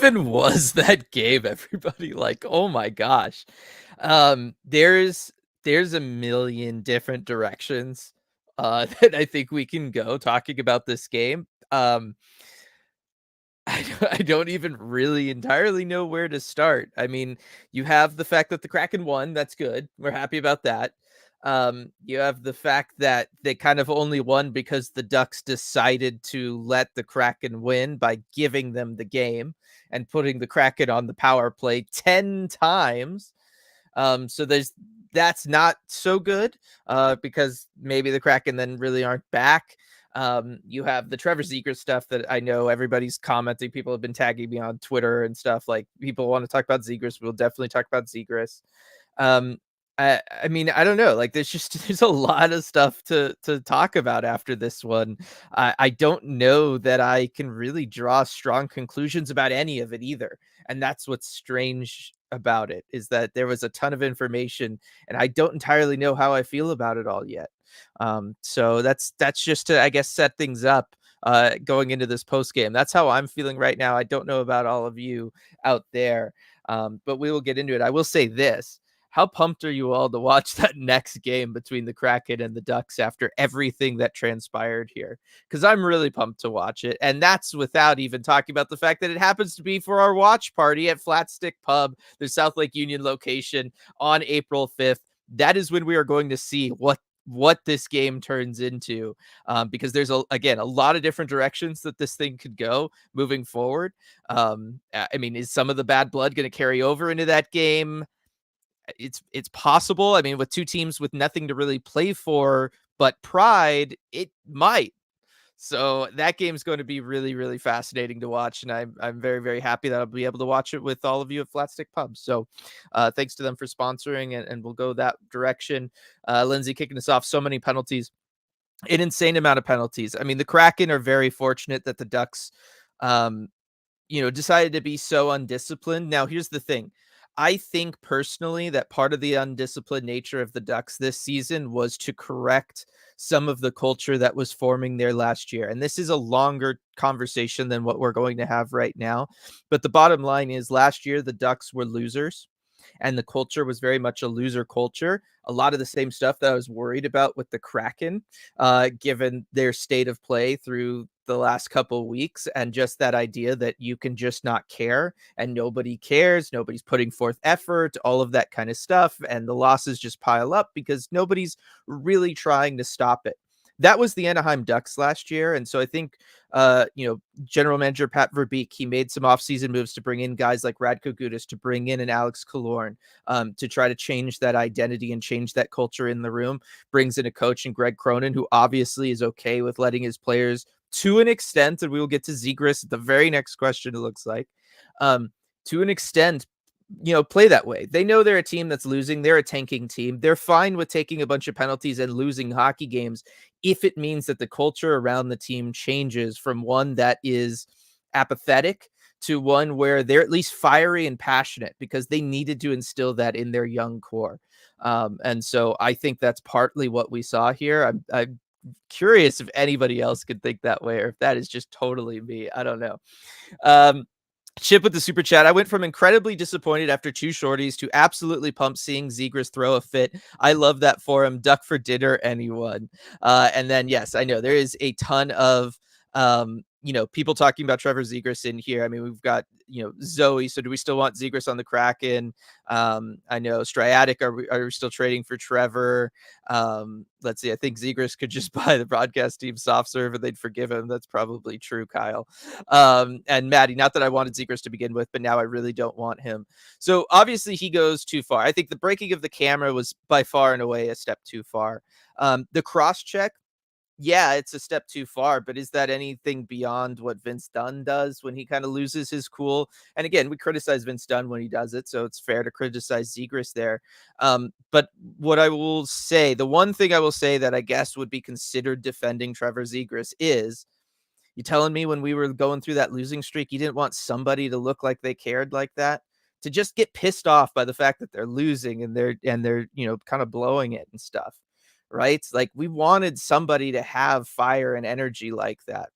even was that game, everybody? Like, oh my gosh. There's a million different directions that I think we can go talking about this game. I don't even really entirely know where to start. I mean, you have the fact that the Kraken won, that's good. We're happy about that. You have the fact that they kind of only won because the Ducks decided to let the Kraken win by giving them the game and putting the Kraken on the power play 10 times. So that's not so good because maybe the Kraken then really aren't back. You have the Trevor Zegras stuff that I know everybody's commenting. People have been tagging me on Twitter and stuff. Like people want to talk about Zegras. We'll definitely talk about Zegras. Um, I mean, I don't know. Like, there's a lot of stuff to talk about after this one. I don't know that I can really draw strong conclusions about any of it either, and that's what's strange about it is that there was a ton of information, and I don't entirely know how I feel about it all yet. So that's just to, I guess, set things up going into this post game. That's how I'm feeling right now. I don't know about all of you out there, but we will get into it. I will say this: how pumped are you all to watch that next game between the Kraken and the Ducks after everything that transpired here? Because I'm really pumped to watch it. And that's without even talking about the fact that it happens to be for our watch party at Flat Stick Pub, the South Lake Union location, on April 5th. That is when we are going to see what this game turns into, because there's again a lot of different directions that this thing could go moving forward. I mean, is some of the bad blood going to carry over into that game? It's possible. I mean, with two teams with nothing to really play for but pride, it might. So that game's going to be really, really fascinating to watch, and I'm very, very happy that I'll be able to watch it with all of you at Flat Stick Pub. So thanks to them for sponsoring, and we'll go that direction. Lindsay kicking us off. So many penalties, an insane amount of penalties. I mean, the Kraken are very fortunate that the Ducks, um, decided to be so undisciplined. Now, here's the thing. I think personally that part of the undisciplined nature of the Ducks this season was to correct some of the culture that was forming there last year. And this is a longer conversation than what we're going to have right now. But the bottom line is last year, the Ducks were losers and the culture was very much a loser culture. A lot of the same stuff that I was worried about with the Kraken, given their state of play through the last couple of weeks, and just that idea that you can just not care and nobody cares, nobody's putting forth effort, all of that kind of stuff, and the losses just pile up because nobody's really trying to stop it. That was the Anaheim Ducks last year, and so I think general manager Pat Verbeek, he made some offseason moves to bring in guys like Radko Gudas, to bring in an Alex Killorn, to try to change that identity and change that culture in the room. Brings in a coach in Greg Cronin, who obviously is okay with letting his players, to an extent, and we will get to Zegras, the very next question, it looks like, to an extent, play that way. They know they're a team that's losing. They're a tanking team. They're fine with taking a bunch of penalties and losing hockey games if it means that the culture around the team changes from one that is apathetic to one where they're at least fiery and passionate, because they needed to instill that in their young core. And so I think that's partly what we saw here. I'm curious if anybody else could think that way, or if that is just totally me. I don't know. Um, Chip with the super chat. I went from incredibly disappointed after two shorties to absolutely pumped seeing Zegras throw a fit. I love that for him. Duck for dinner, anyone. And then, yes, I know there is a ton of, people talking about Trevor Zegras in here. I mean, we've got, Zoe. So do we still want Zegras on the Kraken? I know Striatic. Are we still trading for Trevor? Let's see. I think Zegras could just buy the broadcast team soft serve and they'd forgive him. That's probably true, Kyle. And Maddie, not that I wanted Zegras to begin with, but now I really don't want him. So obviously he goes too far. I think the breaking of the camera was by far and away a step too far. The cross check, yeah, it's a step too far, but is that anything beyond what Vince Dunn does when he kind of loses his cool? And again, we criticize Vince Dunn when he does it, so it's fair to criticize Zegras there. But what I will say, the one thing I will say that I guess would be considered defending Trevor Zegras is, you telling me when we were going through that losing streak, you didn't want somebody to look like they cared like that? To just get pissed off by the fact that they're losing and they're kind of blowing it and stuff, right? Like, we wanted somebody to have fire and energy like that.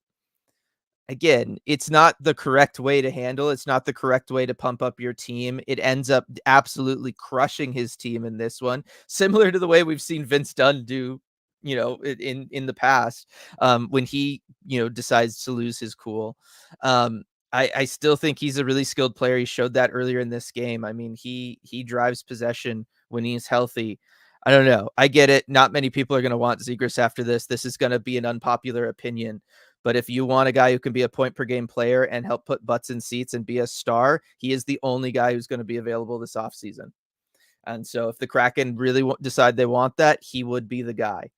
Again, it's not the correct way to handle, it's not the correct way to pump up your team. It ends up absolutely crushing his team in this one, similar to the way we've seen Vince Dunn do, in the past, when he, decides to lose his cool. I still think he's a really skilled player. He showed that earlier in this game. I mean, he drives possession when he's healthy. I don't know. I get it. Not many people are going to want Zegras after this. This is going to be an unpopular opinion. But if you want a guy who can be a point per game player and help put butts in seats and be a star, he is the only guy who's going to be available this offseason. And so if the Kraken really decide they want that, he would be the guy.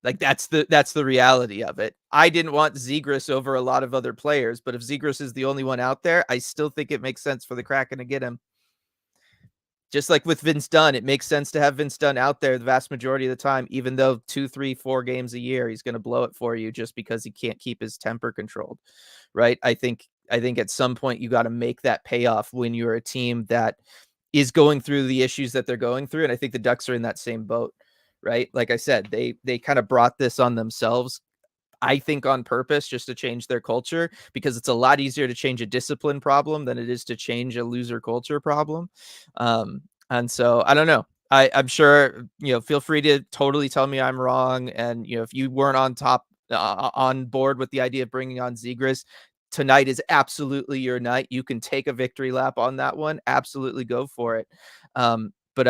Like that's the reality of it. I didn't want Zegras over a lot of other players, but if Zegras is the only one out there, I still think it makes sense for the Kraken to get him. Just like with Vince Dunn, it makes sense to have Vince Dunn out there the vast majority of the time, even though 2, 3, 4 games a year, he's going to blow it for you just because he can't keep his temper controlled, right? I think at some point you got to make that payoff when you're a team that is going through the issues that they're going through. And I think the Ducks are in that same boat, right? Like I said, they kind of brought this on themselves, I think on purpose, just to change their culture, because it's a lot easier to change a discipline problem than it is to change a loser culture problem. And so I don't know. I'm sure, feel free to totally tell me I'm wrong. And, if you weren't on board with the idea of bringing on Zegras, tonight is absolutely your night. You can take a victory lap on that one. Absolutely go for it. But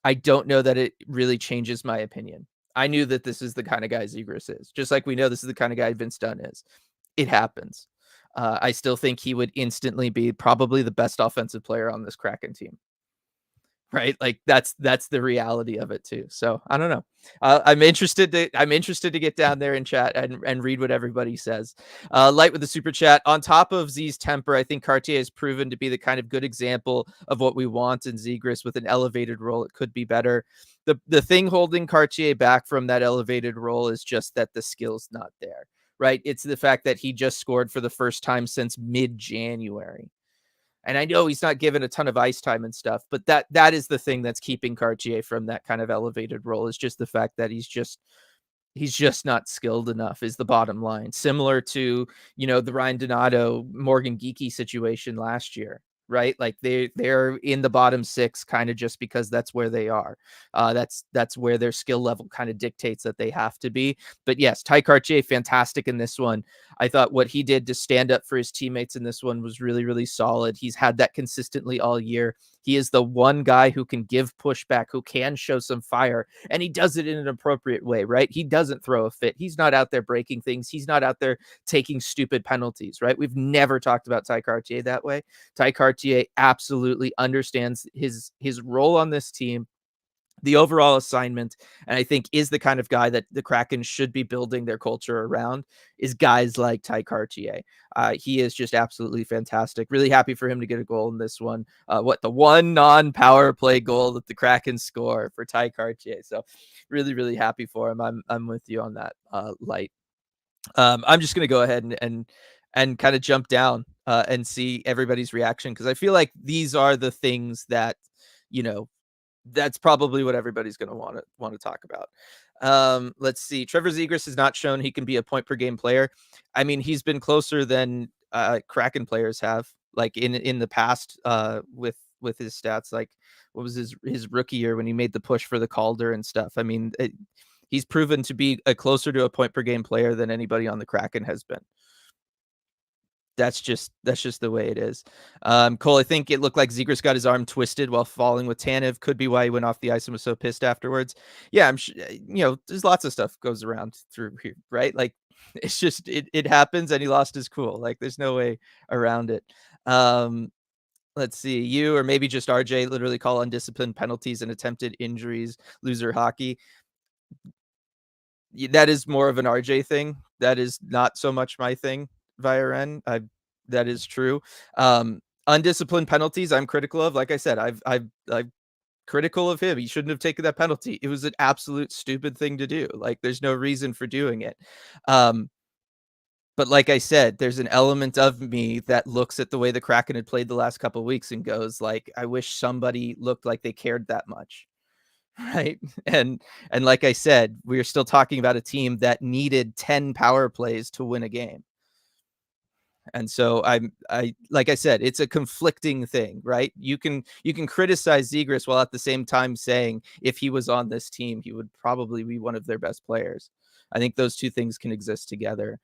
I don't know that it really changes my opinion. I knew that this is the kind of guy Zegras is, just like we know this is the kind of guy Vince Dunn is. It happens. I still think he would instantly be probably the best offensive player on this Kraken team. Right? Like that's the reality of it too. So I don't know. I'm interested to get down there and chat and read what everybody says. Light with the super chat. On top of Z's temper, I think Cartier has proven to be the kind of good example of what we want in Zegras with an elevated role. It could be better. The thing holding Cartier back from that elevated role is just that the skill's not there. Right? It's the fact that he just scored for the first time since mid-January. And I know he's not given a ton of ice time and stuff, but that is the thing that's keeping Cartier from that kind of elevated role, is just the fact that he's just not skilled enough, is the bottom line. Similar to, the Ryan Donato, Morgan Geekie situation last year, right? Like they're in the bottom 6 kind of just because that's where they are. That's where their skill level kind of dictates that they have to be. But yes, Ty Cartier, fantastic in this one. I thought what he did to stand up for his teammates in this one was really, really solid. He's had that consistently all year. He is the one guy who can give pushback, who can show some fire, and he does it in an appropriate way, right? He doesn't throw a fit. He's not out there breaking things. He's not out there taking stupid penalties, right? We've never talked about Ty Cartier that way. Ty Cartier absolutely understands his role on this team, the overall assignment, and I think is the kind of guy that the Kraken should be building their culture around, is guys like Ty Cartier. He is just absolutely fantastic. Really happy for him to get a goal in this one. The one non-power play goal that the Kraken score for Ty Cartier. So really, really happy for him. I'm with you on that, Light. I'm just gonna go ahead and kind of jump down and see everybody's reaction, because I feel like these are the things that, you know, that's probably what everybody's going to want to talk about. Let's see. Trevor Zegras has not shown he can be a point per game player. I mean, he's been closer than Kraken players have, like in the past, with his stats. Like, what was his rookie year when he made the push for the Calder and stuff? I mean, he's proven to be closer to a point per game player than anybody on the Kraken has been. That's just the way it is. Cole, I think it looked like Zegras got his arm twisted while falling with Tanev. Could be why he went off the ice and was so pissed afterwards. Yeah, I'm sure, there's lots of stuff goes around through here, right? Like, it's just it happens, and he lost his cool. Like, there's no way around it. Let's see. You, or maybe just RJ, literally call undisciplined penalties and attempted injuries loser hockey. That is more of an RJ thing. That is not so much my thing, Viren. That is true. Undisciplined penalties, I'm critical of. Like I said, I'm critical of him. He shouldn't have taken that penalty. It was an absolute stupid thing to do. Like, there's no reason for doing it. But like I said, there's an element of me that looks at the way the Kraken had played the last couple of weeks and goes like, I wish somebody looked like they cared that much. right? And like I said, we're still talking about a team that needed 10 power plays to win a game. And so I like I said, it's a conflicting thing, right? You can criticize Zegras while at the same time saying if he was on this team, he would probably be one of their best players. I think those two things can exist together.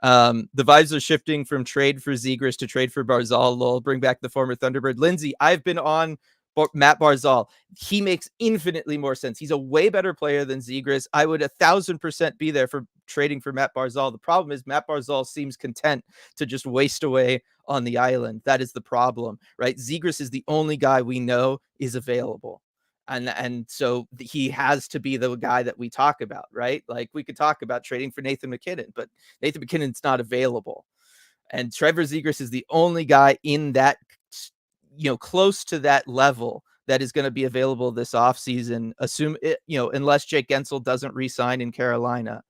The vibes are shifting from trade for Zegras to trade for Barzal. Lol, bring back the former Thunderbird. Lindsay, I've been on Matt Barzal. He makes infinitely more sense. He's a way better player than Zegras. I would 1,000% be there for trading for Matt Barzal. The problem is Matt Barzal seems content to just waste away on the island. That is the problem, right? Zegras is the only guy we know is available. And so he has to be the guy that we talk about, right? Like we could talk about trading for Nathan MacKinnon, but Nathan MacKinnon's not available. And Trevor Zegras is the only guy in that, close to that level that is going to be available this offseason. Assume it, unless Jake Gensel doesn't re-sign in Carolina.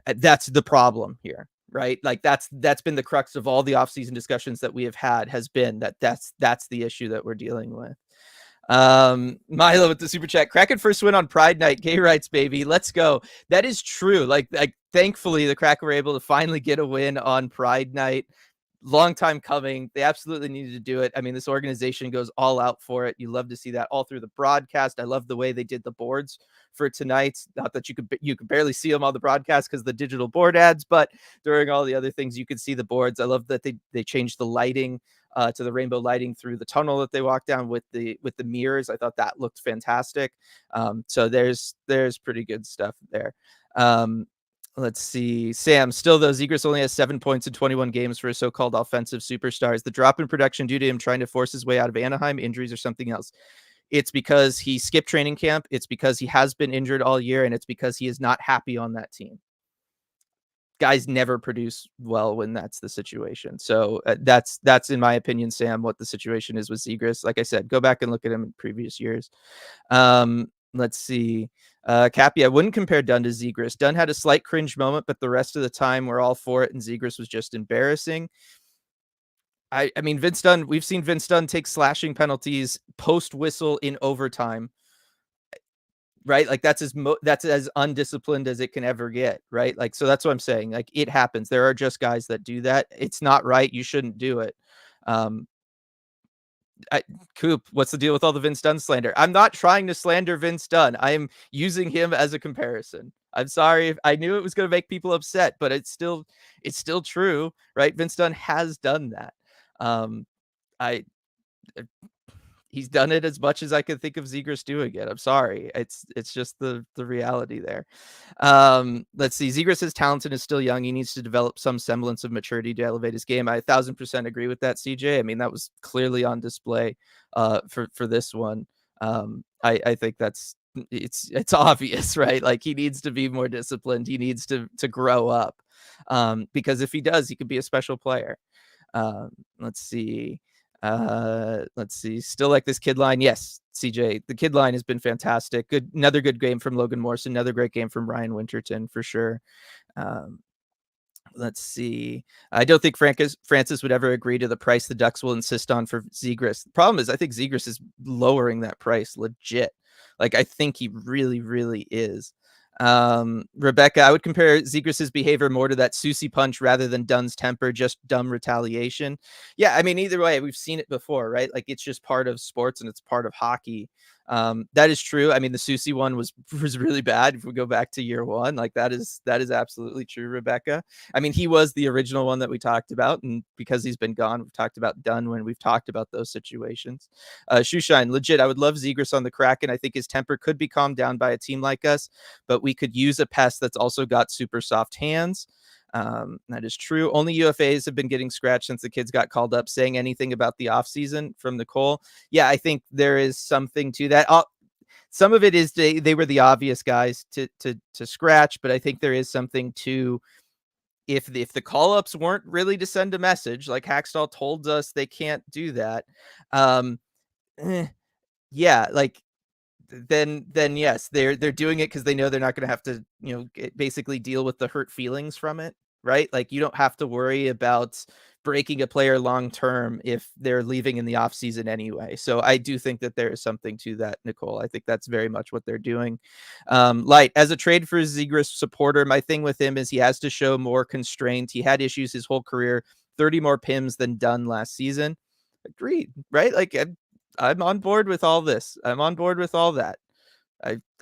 That's the problem here, right? Like that's been the crux of all the offseason discussions that we have had, has been that's the issue that we're dealing with. Milo with the super chat. Kraken first win on Pride Night. Gay rights, baby. Let's go. That is true. Like thankfully the Kraken were able to finally get a win on Pride Night. Long time coming. They absolutely needed to do it. I mean, this organization goes all out for it. You love to see that all through the broadcast. I love the way they did the boards for tonight. Not that you could barely see them on the broadcast because the digital board ads, but during all the other things, you could see the boards. I love that they changed the lighting to the rainbow lighting through the tunnel that they walked down with the mirrors. I thought that looked fantastic. So there's pretty good stuff there. Let's see. Sam, still though, Zegras only has 7 points in 21 games for his so-called offensive superstars. The drop in production due to him trying to force his way out of Anaheim, injuries, or something else. It's because he skipped training camp. It's because he has been injured all year, and it's because he is not happy on that team. Guys never produce well when that's the situation. So that's in my opinion, Sam, what the situation is with Zegras. Like I said, go back and look at him in previous years. Let's see. Cappy, I wouldn't compare Dunn to Zegras. Dunn had a slight cringe moment, but the rest of the time we're all for it, and Zegras was just embarrassing. I mean, Vince Dunn, we've seen Vince Dunn take slashing penalties post whistle in overtime, right? Like that's as undisciplined as it can ever get, right? Like, so that's what I'm saying. Like it happens. There are just guys that do that. It's not right. You shouldn't do it. Coop, what's the deal with all the Vince Dunn slander? I'm not trying to slander Vince Dunn. I am using him as a comparison. I'm sorry if I knew it was going to make people upset, but it's still true, right? Vince Dunn has done that. I he's done it as much as I could think of Zegras doing it. I'm sorry. It's just the reality there. Let's see. Zegras is talented and still young. He needs to develop some semblance of maturity to elevate his game. I 1,000% agree with that, CJ. I mean, that was clearly on display for this one. I think it's obvious, right? Like he needs to be more disciplined. He needs to grow up. Because if he does, he could be a special player. Let's see. Still like this kid line. Yes, CJ, the kid line has been fantastic. Another good game from Logan Morrison, another great game from Ryan Winterton for sure. Let's see. I don't think Francis would ever agree to the price the Ducks will insist on for Zegras. The problem is I think Zegras is lowering that price legit. Like I think he really, really is. Rebecca, I would compare Zegras's behavior more to that Susie punch rather than Dunn's temper, just dumb retaliation. Yeah, I mean, either way, we've seen it before, right? Like it's just part of sports and it's part of hockey. That is true. I mean, the Susie one was really bad. If we go back to year one, like that is absolutely true, Rebecca. I mean, he was the original one that we talked about, and because he's been gone, we've talked about Dunn when we've talked about those situations. Shoeshine, legit, I would love Zegras on the Kraken. I think his temper could be calmed down by a team like us, but we could use a pest that's also got super soft hands. That is true. Only UFAs have been getting scratched since the kids got called up. Saying anything about the offseason from Nicole? Yeah, I think there is something to that. Some of it is they were the obvious guys to scratch, but I think there is something to if the call-ups weren't really to send a message, like Hackstall told us they can't do that. Yeah, like then yes, they're doing it because they know they're not going to have to basically deal with the hurt feelings from it, right? Like you don't have to worry about breaking a player long term if they're leaving in the offseason anyway. So I do think that there is something to that, Nicole. I think that's very much what they're doing. Light, as a trade for Zegras supporter, my thing with him is he has to show more constraint. He had issues his whole career, 30 more PIMs than done last season. Agreed, right? Like I'm on board with all this. I'm on board with all that.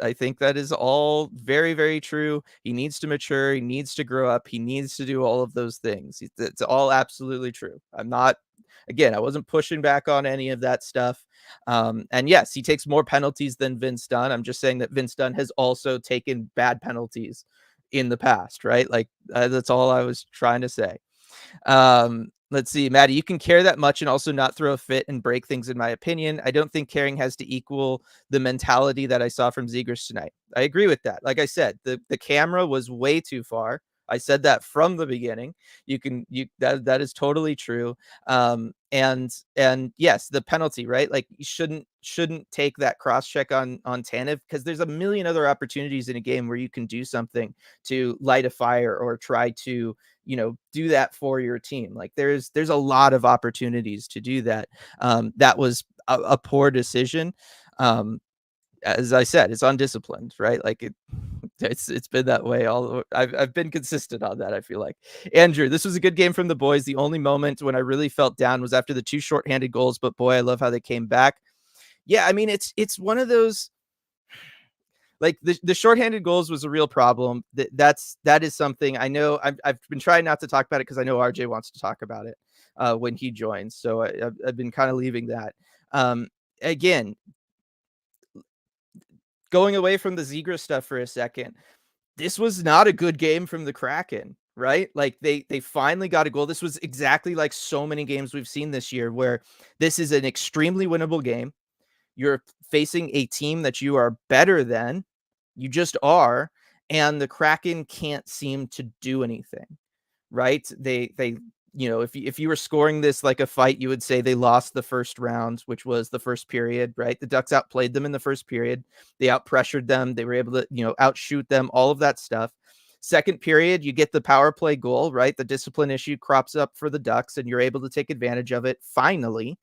I think that is all very, very true. He needs to mature. He needs to grow up. He needs to do all of those things. It's all absolutely true. I'm not, again, I wasn't pushing back on any of that stuff. And yes, he takes more penalties than Vince Dunn. I'm just saying that Vince Dunn has also taken bad penalties in the past, right? Like that's all I was trying to say. Let's see, Maddie, you can care that much and also not throw a fit and break things, in my opinion. I don't think caring has to equal the mentality that I saw from Zegras tonight. I agree with that. Like I said, the camera was way too far. I said that from the beginning. That is totally true. And yes, the penalty, right? Like you shouldn't take that cross check on Tanev, because there's a million other opportunities in a game where you can do something to light a fire or try to, do that for your team. Like there's a lot of opportunities to do that. That was a poor decision. As I said, it's undisciplined, right? Like it's been that way all. I've been consistent on that. I feel like. Andrew, this was a good game from the boys. The only moment when I really felt down was after the 2 shorthanded goals, but boy, I love how they came back. Yeah, I mean it's one of those. Like the shorthanded goals was a real problem. That is something I know. I've been trying not to talk about it because I know RJ wants to talk about it when he joins. So I've been kind of leaving that. Again, going away from the Zegras stuff for a second, this was not a good game from the Kraken, right? Like they finally got a goal. This was exactly like so many games we've seen this year, where this is an extremely winnable game. You're facing a team that you are better than. You just are. And the Kraken can't seem to do anything, right? They if you were scoring this like a fight, you would say they lost the first round, which was the first period, right? The Ducks outplayed them in the first period. They outpressured them. They were able to, outshoot them, all of that stuff. Second period, you get the power play goal, right? The discipline issue crops up for the Ducks, and you're able to take advantage of it finally,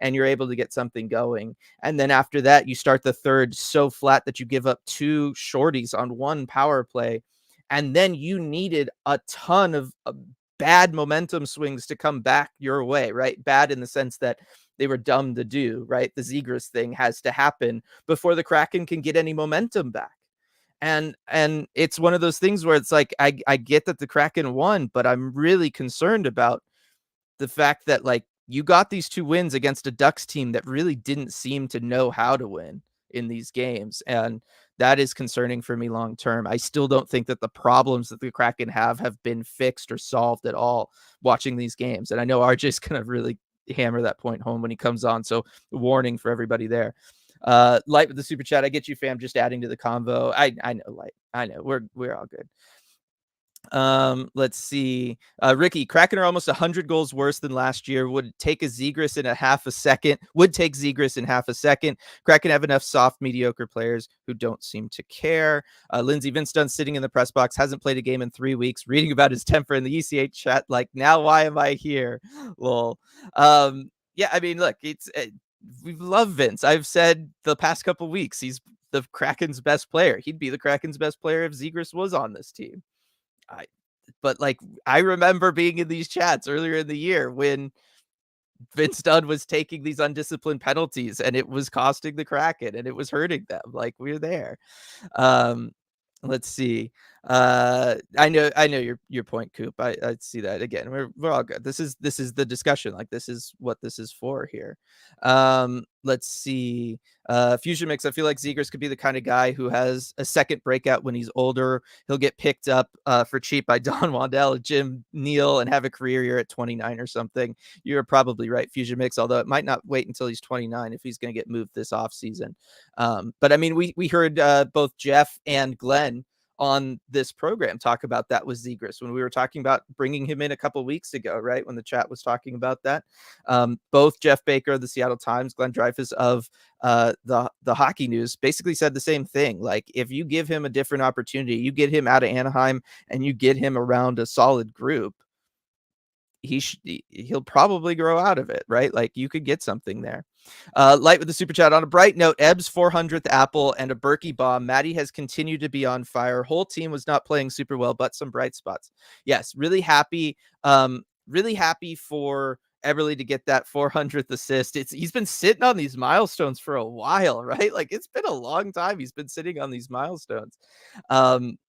and you're able to get something going. And then after that, you start the third so flat that you give up 2 shorties on 1 power play. And then you needed a ton of bad momentum swings to come back your way, right? Bad in the sense that they were dumb to do, right? The Zegras thing has to happen before the Kraken can get any momentum back. And it's one of those things where it's like, I get that the Kraken won, but I'm really concerned about the fact that, like, you got these 2 wins against a Ducks team that really didn't seem to know how to win in these games. And that is concerning for me long term. I still don't think that the problems that the Kraken have been fixed or solved at all watching these games. And I know RJ's going to really hammer that point home when he comes on. So warning for everybody there. Light with the super chat. I get you, fam. Just adding to the convo. I know, Light. I know we're all good. Let's see. Ricky, Kraken are almost 100 goals worse than last year. Would take Zegras in half a second. Kraken have enough soft, mediocre players who don't seem to care. Lindsey, Vince Dunn sitting in the press box, hasn't played a game in 3 weeks, reading about his temper in the ECH chat. Like, now why am I here? Lol. Yeah, I mean, look, we love Vince. I've said the past couple weeks, he's the Kraken's best player. He'd be the Kraken's best player if Zegras was on this team. But like, I remember being in these chats earlier in the year when Vince Dunn was taking these undisciplined penalties and it was costing the Kraken and it was hurting them. Like, we're there. Let's see. I know your point, Coop. I see that. Again, we're all good. This is the discussion. Like, this is what this is for here. Let's see. Fusion Mix. I feel like Zegras could be the kind of guy who has a second breakout when he's older. He'll get picked up for cheap by Don Wandell, Jim Neal, and have a career year at 29 or something. You're probably right, Fusion Mix, although it might not wait until he's 29 if he's going to get moved this offseason. But I mean, we heard both Jeff and Glenn on this program talk about that with Zegras when we were talking about bringing him in a couple weeks ago, right? When the chat was talking about that. Both Jeff Baker of the Seattle Times, Glenn Dreyfus of the Hockey News basically said the same thing. Like, if you give him a different opportunity, you get him out of Anaheim and you get him around a solid group, he'll probably grow out of it, right? Like you could get something there. Light with the super chat. On a bright note, Ebb's 400th apple and a Berkey bomb. Maddie has continued to be on fire. Whole team was not playing super well, but some bright spots. Yes, really happy. Really happy for Eberle to get that 400th assist. He's been sitting on these milestones for a while, right? Like it's been a long time he's been sitting on these milestones.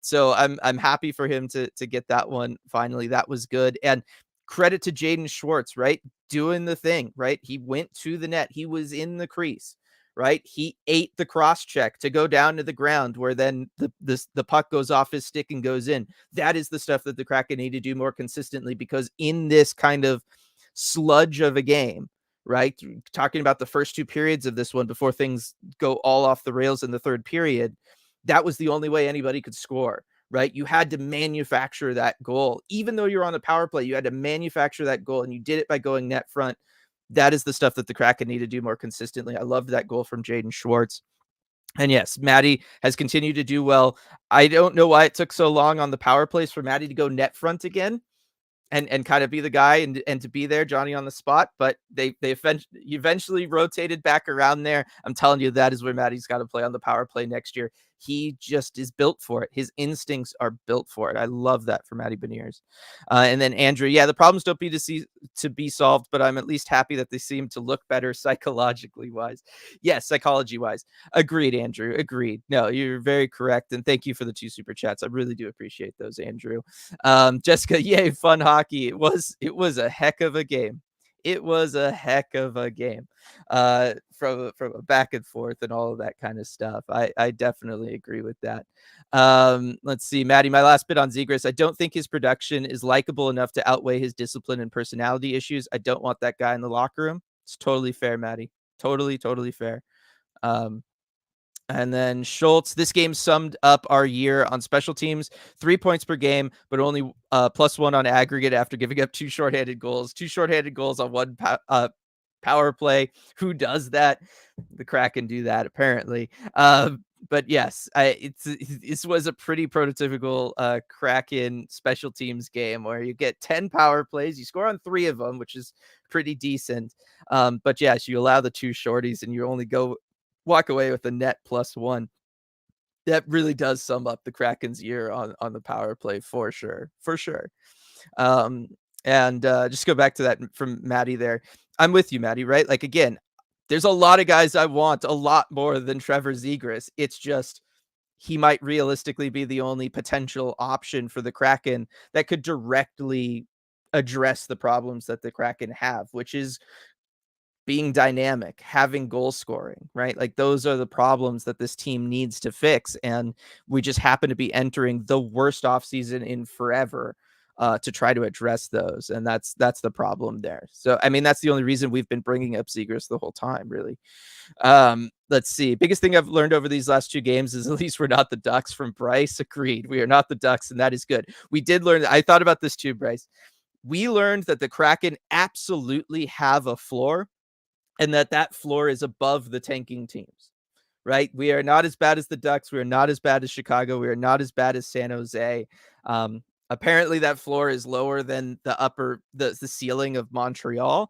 So I'm happy for him to get that one finally. That was good. And credit to Jaden Schwartz, right? Doing the thing, right? He went to the net. He was in the crease, right? He ate the cross check to go down to the ground where then the puck goes off his stick and goes in. That is the stuff that the Kraken need to do more consistently, because in this kind of sludge of a game, right? Talking about the first two periods of this one before things go all off the rails in the third period, that was the only way anybody could score, right? You had to manufacture that goal. Even though you're on the power play, you had to manufacture that goal, and you did it by going net front. That is the stuff that the Kraken need to do more consistently. I loved that goal from Jaden Schwartz. And yes, Maddie has continued to do well. I don't know why it took so long on the power plays for Maddie to go net front again and kind of be the guy and to be there, Johnny on the spot, but they eventually rotated back around there. I'm telling you, that is where Maddie's got to play on the power play next year. He just is built for it. His instincts are built for it. I love that for Maddie Beniers. And then Andrew, yeah, the problems don't to be solved, but I'm at least happy that they seem to look better psychologically wise. Yes, psychology wise. Agreed, Andrew. Agreed. No, you're very correct. And thank you for the 2 super chats. I really do appreciate those, Andrew. Jessica, yay, fun hockey. It was a heck of a game. It was a heck of a game. From a back and forth and all of that kind of stuff. I definitely agree with that. Let's see, Maddie, my last bit on Zegras. I don't think his production is likable enough to outweigh his discipline and personality issues. I don't want that guy in the locker room. It's totally fair, Maddie. Totally fair. And then Schultz, this game summed up our year on special teams, 3 points per game, but only +1 on aggregate after giving up 2 shorthanded goals. 2 shorthanded goals on one power play. Who does that? The Kraken do that, apparently. But yes, this was a pretty prototypical Kraken special teams game where you get 10 power plays, you score on 3 of them, which is pretty decent. But yes, you allow the 2 shorties and you only walk away with a net +1. That really does sum up the Kraken's year on the power play for sure. And just go back to that from Maddie there. I'm with you, Maddie, right? Like, again, there's a lot of guys I want a lot more than Trevor Zegras. It's just he might realistically be the only potential option for the Kraken that could directly address the problems that the Kraken have, which is being dynamic, having goal scoring, right? Like those are the problems that this team needs to fix. And we just happen to be entering the worst offseason in forever to try to address those. And that's the problem there. So, I mean, that's the only reason we've been bringing up Zegras the whole time, really. Let's see. Biggest thing I've learned over these last 2 games is at least we're not the Ducks from Bryce. Agreed. We are not the Ducks, and that is good. We did learn. I thought about this too, Bryce. We learned that the Kraken absolutely have a floor, and that floor is above the tanking teams, right? We are not as bad as the Ducks. We are not as bad as Chicago. We are not as bad as San Jose. Apparently that floor is lower than the ceiling of Montreal.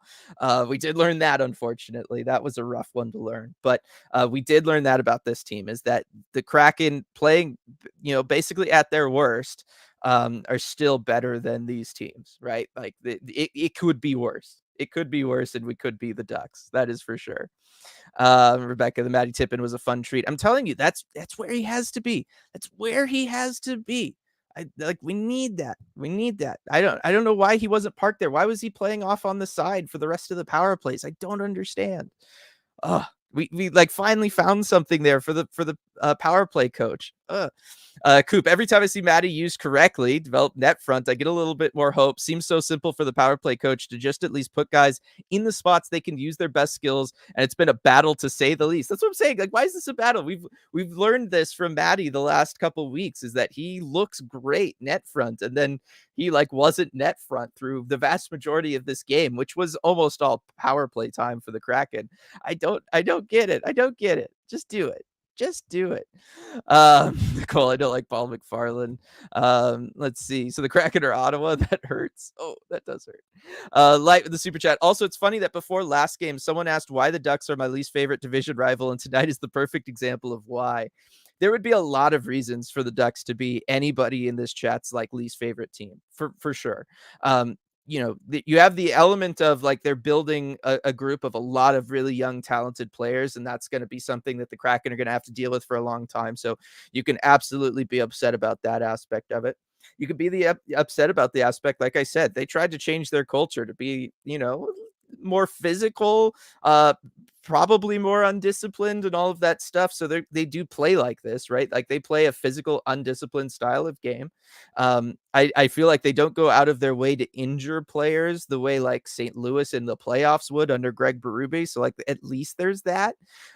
We did learn that, unfortunately. That was a rough one to learn, but we did learn that about this team, is that the Kraken, playing, basically at their worst, are still better than these teams, right? Like it could be worse. It could be worse, and we could be the Ducks. That is for sure. Rebecca, the Matty Tippin was a fun treat. I'm telling you, that's where he has to be. That's where he has to be. We need that. We need that. I don't know why he wasn't parked there. Why was he playing off on the side for the rest of the power plays? I don't understand. We like finally found something there for the power play coach. Coop, every time I see Maddie used correctly, develop net front, I get a little bit more hope. Seems so simple for the power play coach to just at least put guys in the spots they can use their best skills, and it's been a battle to say the least. That's what I'm saying. Like, why is this a battle? We've learned this from Maddie the last couple of weeks, is that he looks great net front, and then he wasn't net front through the vast majority of this game, which was almost all power play time for the Kraken. I don't get it. Just do it. Just do it. Nicole, I don't like Paul McFarland. Let's see. So the Kraken or Ottawa, that hurts. Oh, that does hurt. Light with the super chat. Also, it's funny that before last game, someone asked why the Ducks are my least favorite division rival, and tonight is the perfect example of why. There would be a lot of reasons for the Ducks to be anybody in this chat's like least favorite team for sure. You have the element of like they're building a group of a lot of really young, talented players, and that's going to be something that the Kraken are going to have to deal with for a long time. So you can absolutely be upset about that aspect of it. You could be upset about the aspect, like I said, they tried to change their culture to be, more physical, probably more undisciplined and all of that stuff. So they do play like this, right? Like they play a physical, undisciplined style of game. I feel like they don't go out of their way to injure players the way like St. Louis in the playoffs would under Greg Berube. So like at least there's that.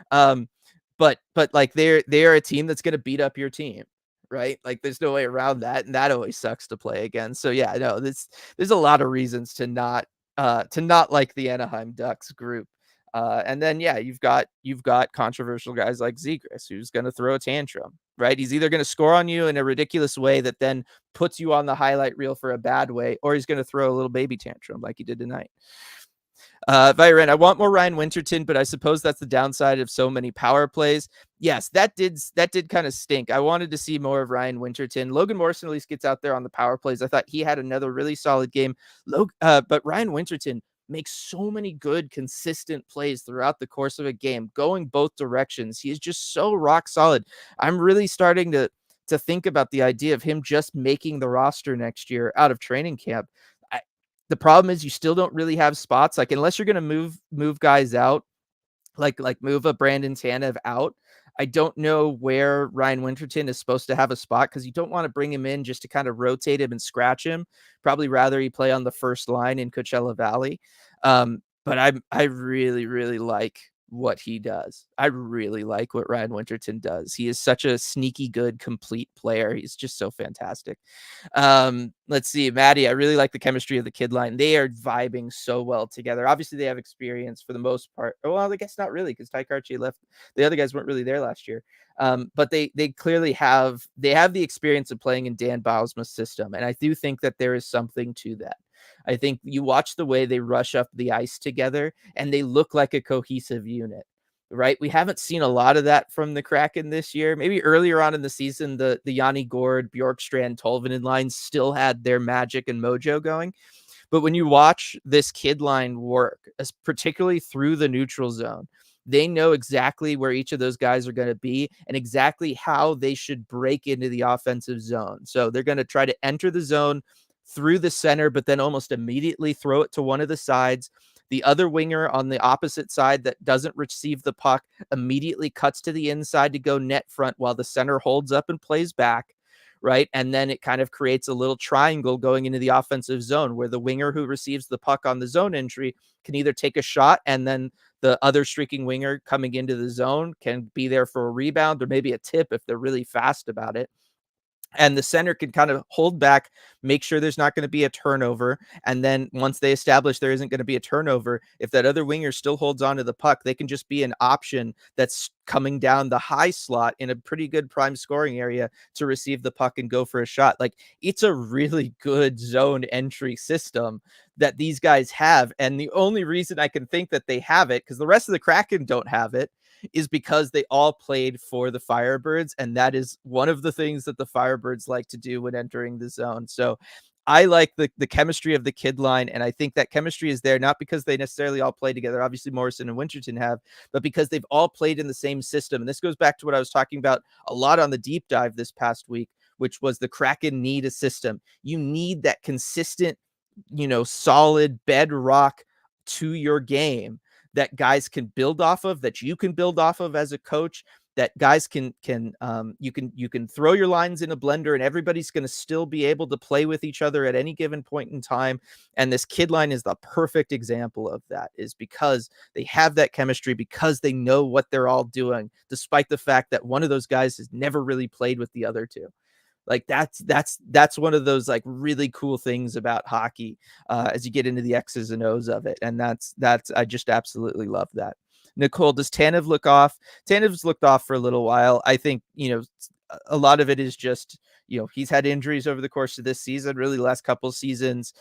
But like they are a team that's going to beat up your team, right? Like there's no way around that, and that always sucks to play against. So yeah, no, there's a lot of reasons to not like the Anaheim Ducks group. And then yeah, you've got controversial guys like Zegras, who's going to throw a tantrum, right? He's either going to score on you in a ridiculous way that then puts you on the highlight reel for a bad way, or he's going to throw a little baby tantrum like he did tonight. Viren, I want more Ryan Winterton, but I suppose that's the downside of so many power plays. Yes, that did kind of stink. I wanted to see more of Ryan Winterton. Logan Morrison at least gets out there on the power plays. I thought he had another really solid game. But Ryan Winterton makes so many good, consistent plays throughout the course of a game, going both directions. He is just so rock solid. I'm really starting to think about the idea of him just making the roster next year out of training camp. The problem is you still don't really have spots, like unless you're going to move guys out, like move a Brandon Tanev out. I don't know where Ryan Winterton is supposed to have a spot, because you don't want to bring him in just to kind of rotate him and scratch him. Probably rather he play on the first line in Coachella Valley. But I really, really like what he does. I really like what Ryan Winterton does. He is such a sneaky good, complete player. He's just so fantastic. Let's see, Maddie, I really like the chemistry of the kid line. They are vibing so well together. Obviously, they have experience for the most part. Well, I guess not really, because Ty Cartier left. The other guys weren't really there last year. But they clearly have the experience of playing in Dan Bylsma's system, and I do think that there is something to that. I think you watch the way they rush up the ice together, and they look like a cohesive unit, right? We haven't seen a lot of that from the Kraken this year. Maybe earlier on in the season, the Yanni Gord, Bjorkstrand, Tolvanen lines still had their magic and mojo going. But when you watch this kid line work, particularly through the neutral zone, they know exactly where each of those guys are going to be and exactly how they should break into the offensive zone. So they're going to try to enter the zone through the center, but then almost immediately throw it to one of the sides. The other winger on the opposite side that doesn't receive the puck immediately cuts to the inside to go net front while the center holds up and plays back, right? And then it kind of creates a little triangle going into the offensive zone where the winger who receives the puck on the zone entry can either take a shot, and then the other streaking winger coming into the zone can be there for a rebound or maybe a tip if they're really fast about it. And the center can kind of hold back, make sure there's not going to be a turnover. And then once they establish there isn't going to be a turnover, if that other winger still holds on to the puck, they can just be an option that's coming down the high slot in a pretty good prime scoring area to receive the puck and go for a shot. Like, it's a really good zone entry system that these guys have. And the only reason I can think that they have it, because the rest of the Kraken don't have it, is because they all played for the Firebirds, and that is one of the things that the Firebirds like to do when entering the zone. So I like the chemistry of the kid line, and I think that chemistry is there not because they necessarily all play together. Obviously, Morrison and Winterton have, but because they've all played in the same system. And this goes back to what I was talking about a lot on the deep dive this past week, which was the Kraken need a system. You need that consistent, solid bedrock to your game that guys can build off of, that you can build off of as a coach, that guys can you can throw your lines in a blender and everybody's going to still be able to play with each other at any given point in time. And this kid line is the perfect example of that, is because they have that chemistry, because they know what they're all doing, despite the fact that one of those guys has never really played with the other two. Like that's one of those like really cool things about hockey as you get into the X's and O's of it. And that's I just absolutely love that. Nicole, does Tanev look off? Tanev's looked off for a little while. I think, a lot of it is just, he's had injuries over the course of this season, really the last couple seasons.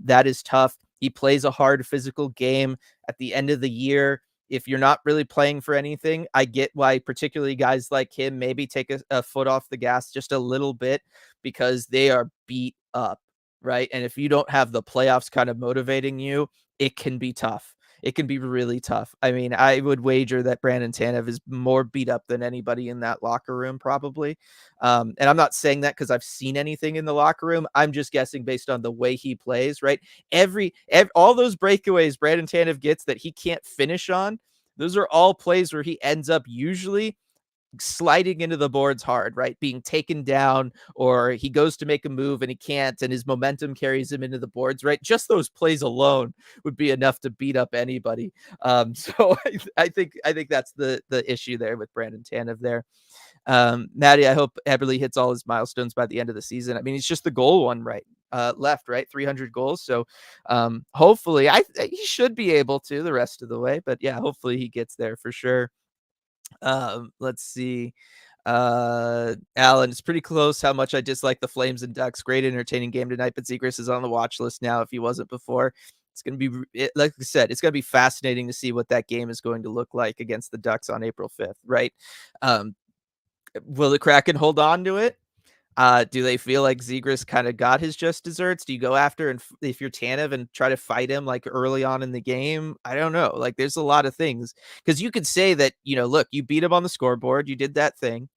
That is tough. He plays a hard physical game at the end of the year. If you're not really playing for anything, I get why particularly guys like him maybe take a foot off the gas just a little bit because they are beat up, right? And if you don't have the playoffs kind of motivating you, it can be tough. It can be really tough. I mean, I would wager that Brandon Tanev is more beat up than anybody in that locker room, probably. And I'm not saying that because I've seen anything in the locker room. I'm just guessing based on the way he plays, right? Every all those breakaways Brandon Tanev gets that he can't finish on, those are all plays where he ends up usually sliding into the boards hard, right? Being taken down, or he goes to make a move and he can't, and his momentum carries him into the boards, right? Just those plays alone would be enough to beat up anybody. So I think that's the issue there with Brandon Tanev there. Maddie, I hope Eberle hits all his milestones by the end of the season. I mean, he's just the goal one left, right? 300 goals. So hopefully he should be able to the rest of the way, but yeah, hopefully he gets there for sure. Let's see. Alan, it's pretty close how much I dislike the Flames and Ducks. Great entertaining game tonight, but Zegras is on the watch list now if he wasn't before. It's going to be, like I said, it's going to be fascinating to see what that game is going to look like against the Ducks on April 5th, right? Will the Kraken hold on to it? Do they feel like Zegras kind of got his just desserts? Do you go after and if you're Tanev and try to fight him like early on in the game? I don't know. Like there's a lot of things because you could say that, look, you beat him on the scoreboard, you did that thing.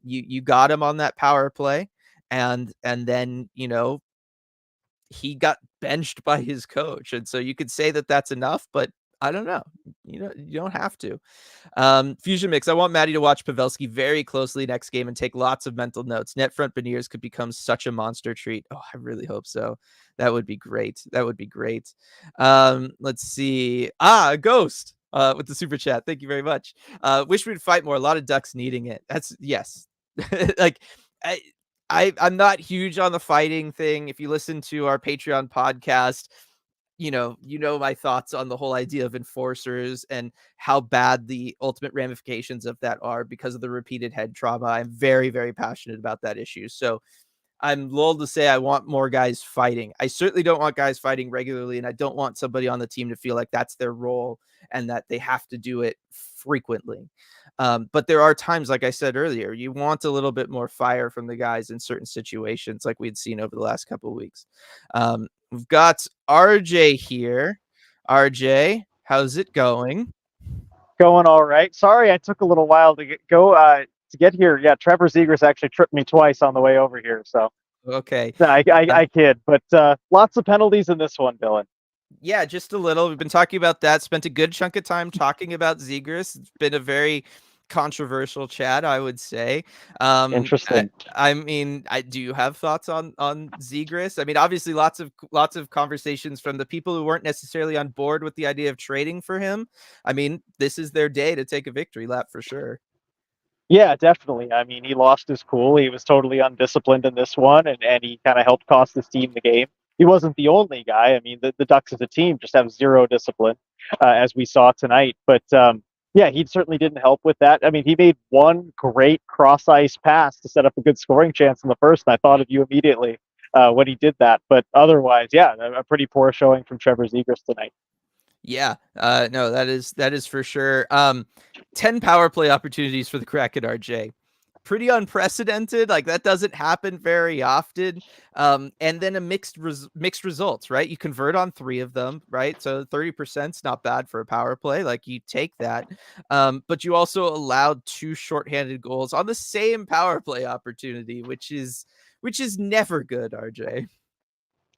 You got him on that power play and then, he got benched by his coach. And so you could say that that's enough, but I don't know. You don't have to. Fusion Mix, I want Maddie to watch Pavelski very closely next game and take lots of mental notes. Net front Beniers could become such a monster treat. Oh, I really hope so. That would be great. That would be great. Let's see. A Ghost with the super chat. Thank you very much. Wish we'd fight more. A lot of Ducks needing it. That's yes. Like I'm not huge on the fighting thing. If you listen to our Patreon podcast, my thoughts on the whole idea of enforcers and how bad the ultimate ramifications of that are because of the repeated head trauma. I'm very, very passionate about that issue. So I'm lulled to say I want more guys fighting. I certainly don't want guys fighting regularly, and I don't want somebody on the team to feel like that's their role and that they have to do it frequently. But there are times, like I said earlier, you want a little bit more fire from the guys in certain situations, like we'd seen over the last couple of weeks. We've got RJ here. RJ, how's it going? Going all right. Sorry, I took a little while to get here. Yeah, Trevor Zegras actually tripped me twice on the way over here. So Okay. I kid, but lots of penalties in this one, Dylan. Yeah, just a little. We've been talking about that. Spent a good chunk of time talking about Zegras. It's been a very controversial chat, I would say. Interesting. I mean, do you have thoughts on Zegras? I mean, obviously, lots of conversations from the people who weren't necessarily on board with the idea of trading for him. I mean, this is their day to take a victory lap for sure. Yeah, definitely. I mean, he lost his cool. He was totally undisciplined in this one, and he kind of helped cost his team the game. He wasn't the only guy. I mean, the Ducks as a team just have zero discipline, as we saw tonight. But yeah, he certainly didn't help with that. I mean, he made one great cross ice pass to set up a good scoring chance in the first, and I thought of you immediately when he did that. But otherwise, yeah, a pretty poor showing from Trevor Zegras tonight. Yeah, no, that is for sure. 10 power play opportunities for the Kraken, RJ. Pretty unprecedented. Like that doesn't happen very often. And then a mixed results, right? You convert on 3 of them, right? So 30% is not bad for a power play. Like you take that. But you also allowed 2 shorthanded goals on the same power play opportunity, which is never good, RJ.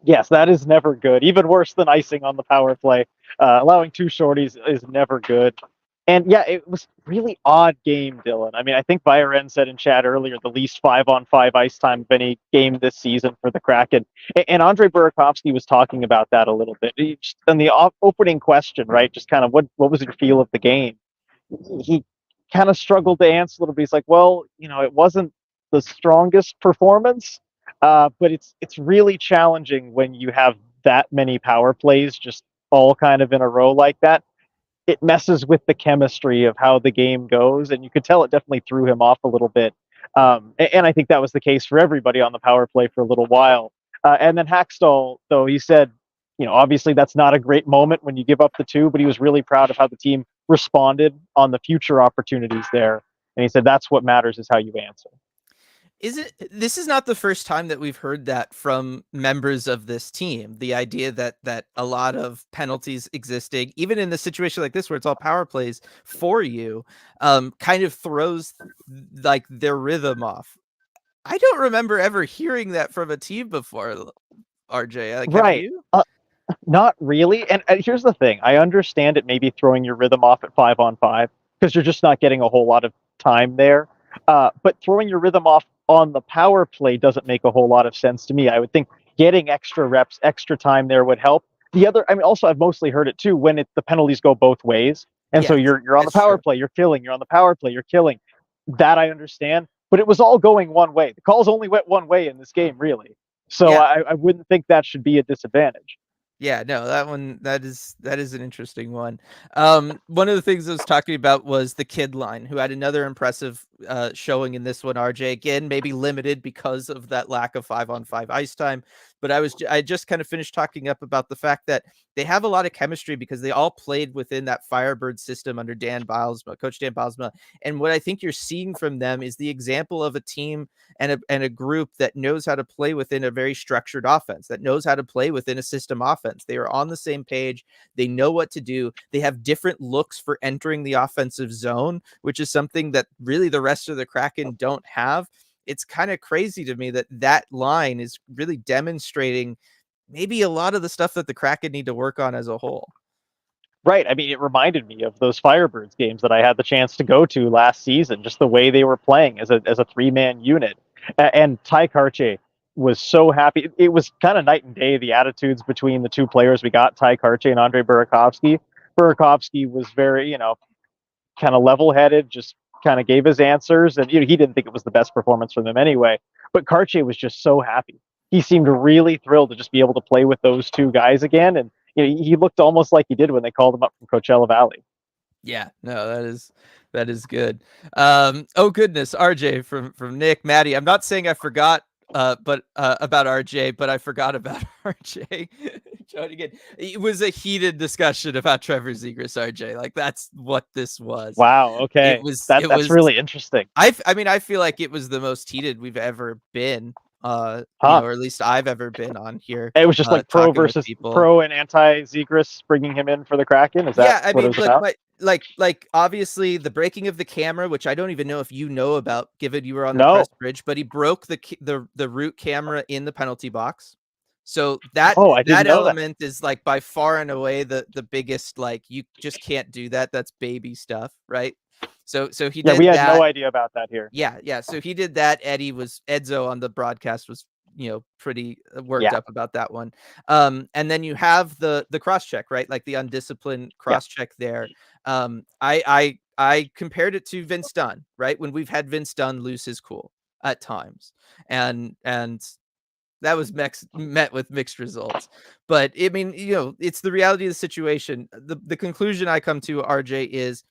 Yes, that is never good. Even worse than icing on the power play. Allowing 2 shorties is never good. And yeah, it was really odd game, Dylan. I mean, I think Byron said in chat earlier the least 5-on-5 ice time of any game this season for the Kraken. And Andre Burakovsky was talking about that a little bit. On the opening question, right? Just kind of what was your feel of the game? He kind of struggled to answer a little bit. He's like, well, it wasn't the strongest performance, but it's really challenging when you have that many power plays just all kind of in a row like that. it messes with the chemistry of how the game goes, and you could tell it definitely threw him off a little bit. And I think that was the case for everybody on the power play for a little while. And then Hackstall, though, he said, obviously that's not a great moment when you give up the two, but he was really proud of how the team responded on the future opportunities there. And he said that's what matters is how you answer. This is not the first time that we've heard that from members of this team. The idea that a lot of penalties existing, even in a situation like this where it's all power plays for you, kind of throws like their rhythm off. I don't remember ever hearing that from a team before, RJ. Like, have Right. you? Not really. And here's the thing. I understand it may be throwing your rhythm off at 5-on-5 because you're just not getting a whole lot of time there. But throwing your rhythm off on the power play doesn't make a whole lot of sense to me. I would think getting extra reps, extra time there would help. Also, I've mostly heard it too when the penalties go both ways. And so Yes, you're on the that's power true. play, you're killing. You're on the power play, you're killing. That I understand. But it was all going one way. The calls only went one way in this game, really. So Yeah. I wouldn't think that should be a disadvantage. Yeah, no, that is an interesting one. One of the things I was talking about was the kid line, who had another impressive showing in this one. RJ again, maybe limited because of that lack of 5-on-5 ice time, but I just kind of finished talking up about the fact that they have a lot of chemistry because they all played within that Firebird system under Coach Dan Bylsma, and what I think you're seeing from them is the example of a team and a group that knows how to play within a very structured offense, that knows how to play within a system offense. They are on the same page. They know what to do. They have different looks for entering the offensive zone, which is something that really the rest of the Kraken don't have. It's kind of crazy to me that line is really demonstrating maybe a lot of the stuff that the Kraken need to work on as a whole. Right. I mean, it reminded me of those Firebirds games that I had the chance to go to last season, just the way they were playing as a three-man unit. And Ty Karche was so happy. It was kind of night and day, the attitudes between the two players we got, Ty Karche and Andrei Burakovsky. Burakovsky was very, kind of level-headed, just kind of gave his answers, and he didn't think it was the best performance from them anyway. But Karche was just so happy. He seemed really thrilled to just be able to play with those two guys again, and he looked almost like he did when they called him up from Coachella Valley. Yeah, no, that is good. Oh goodness, RJ from Nick, Maddie. I'm not saying I forgot, but about RJ, but I forgot about RJ. Again, it was a heated discussion about Trevor Zegras, RJ. Like that's what this was. Wow. It Okay, was. It that's was. really interesting. I mean, I feel like it was the most heated we've ever been. Huh? Or at least I've ever been on here. It was just like pro Talking with versus people. pro and anti Zegras bringing him in for the Kraken. Is that Yeah, I what it mean, was about? but like obviously the breaking of the camera, which I don't even know if you know about, given you were on the press No. bridge, but he broke the root camera in the penalty box. So that Oh, I didn't that know that. element is like by far and away the biggest. Like you just can't do that. That's baby stuff, right? So he Yeah, we did had no that. idea about that here. Yeah. So he did that. Edzo on the broadcast was, pretty worked Yeah. up about that one. And then you have the cross check, right? Like the undisciplined Yeah. cross check there. I compared it to Vince Dunn, right? When we've had Vince Dunn lose his cool at times, and that was met with mixed results. But I mean, it's the reality of the situation. The conclusion I come to, RJ, is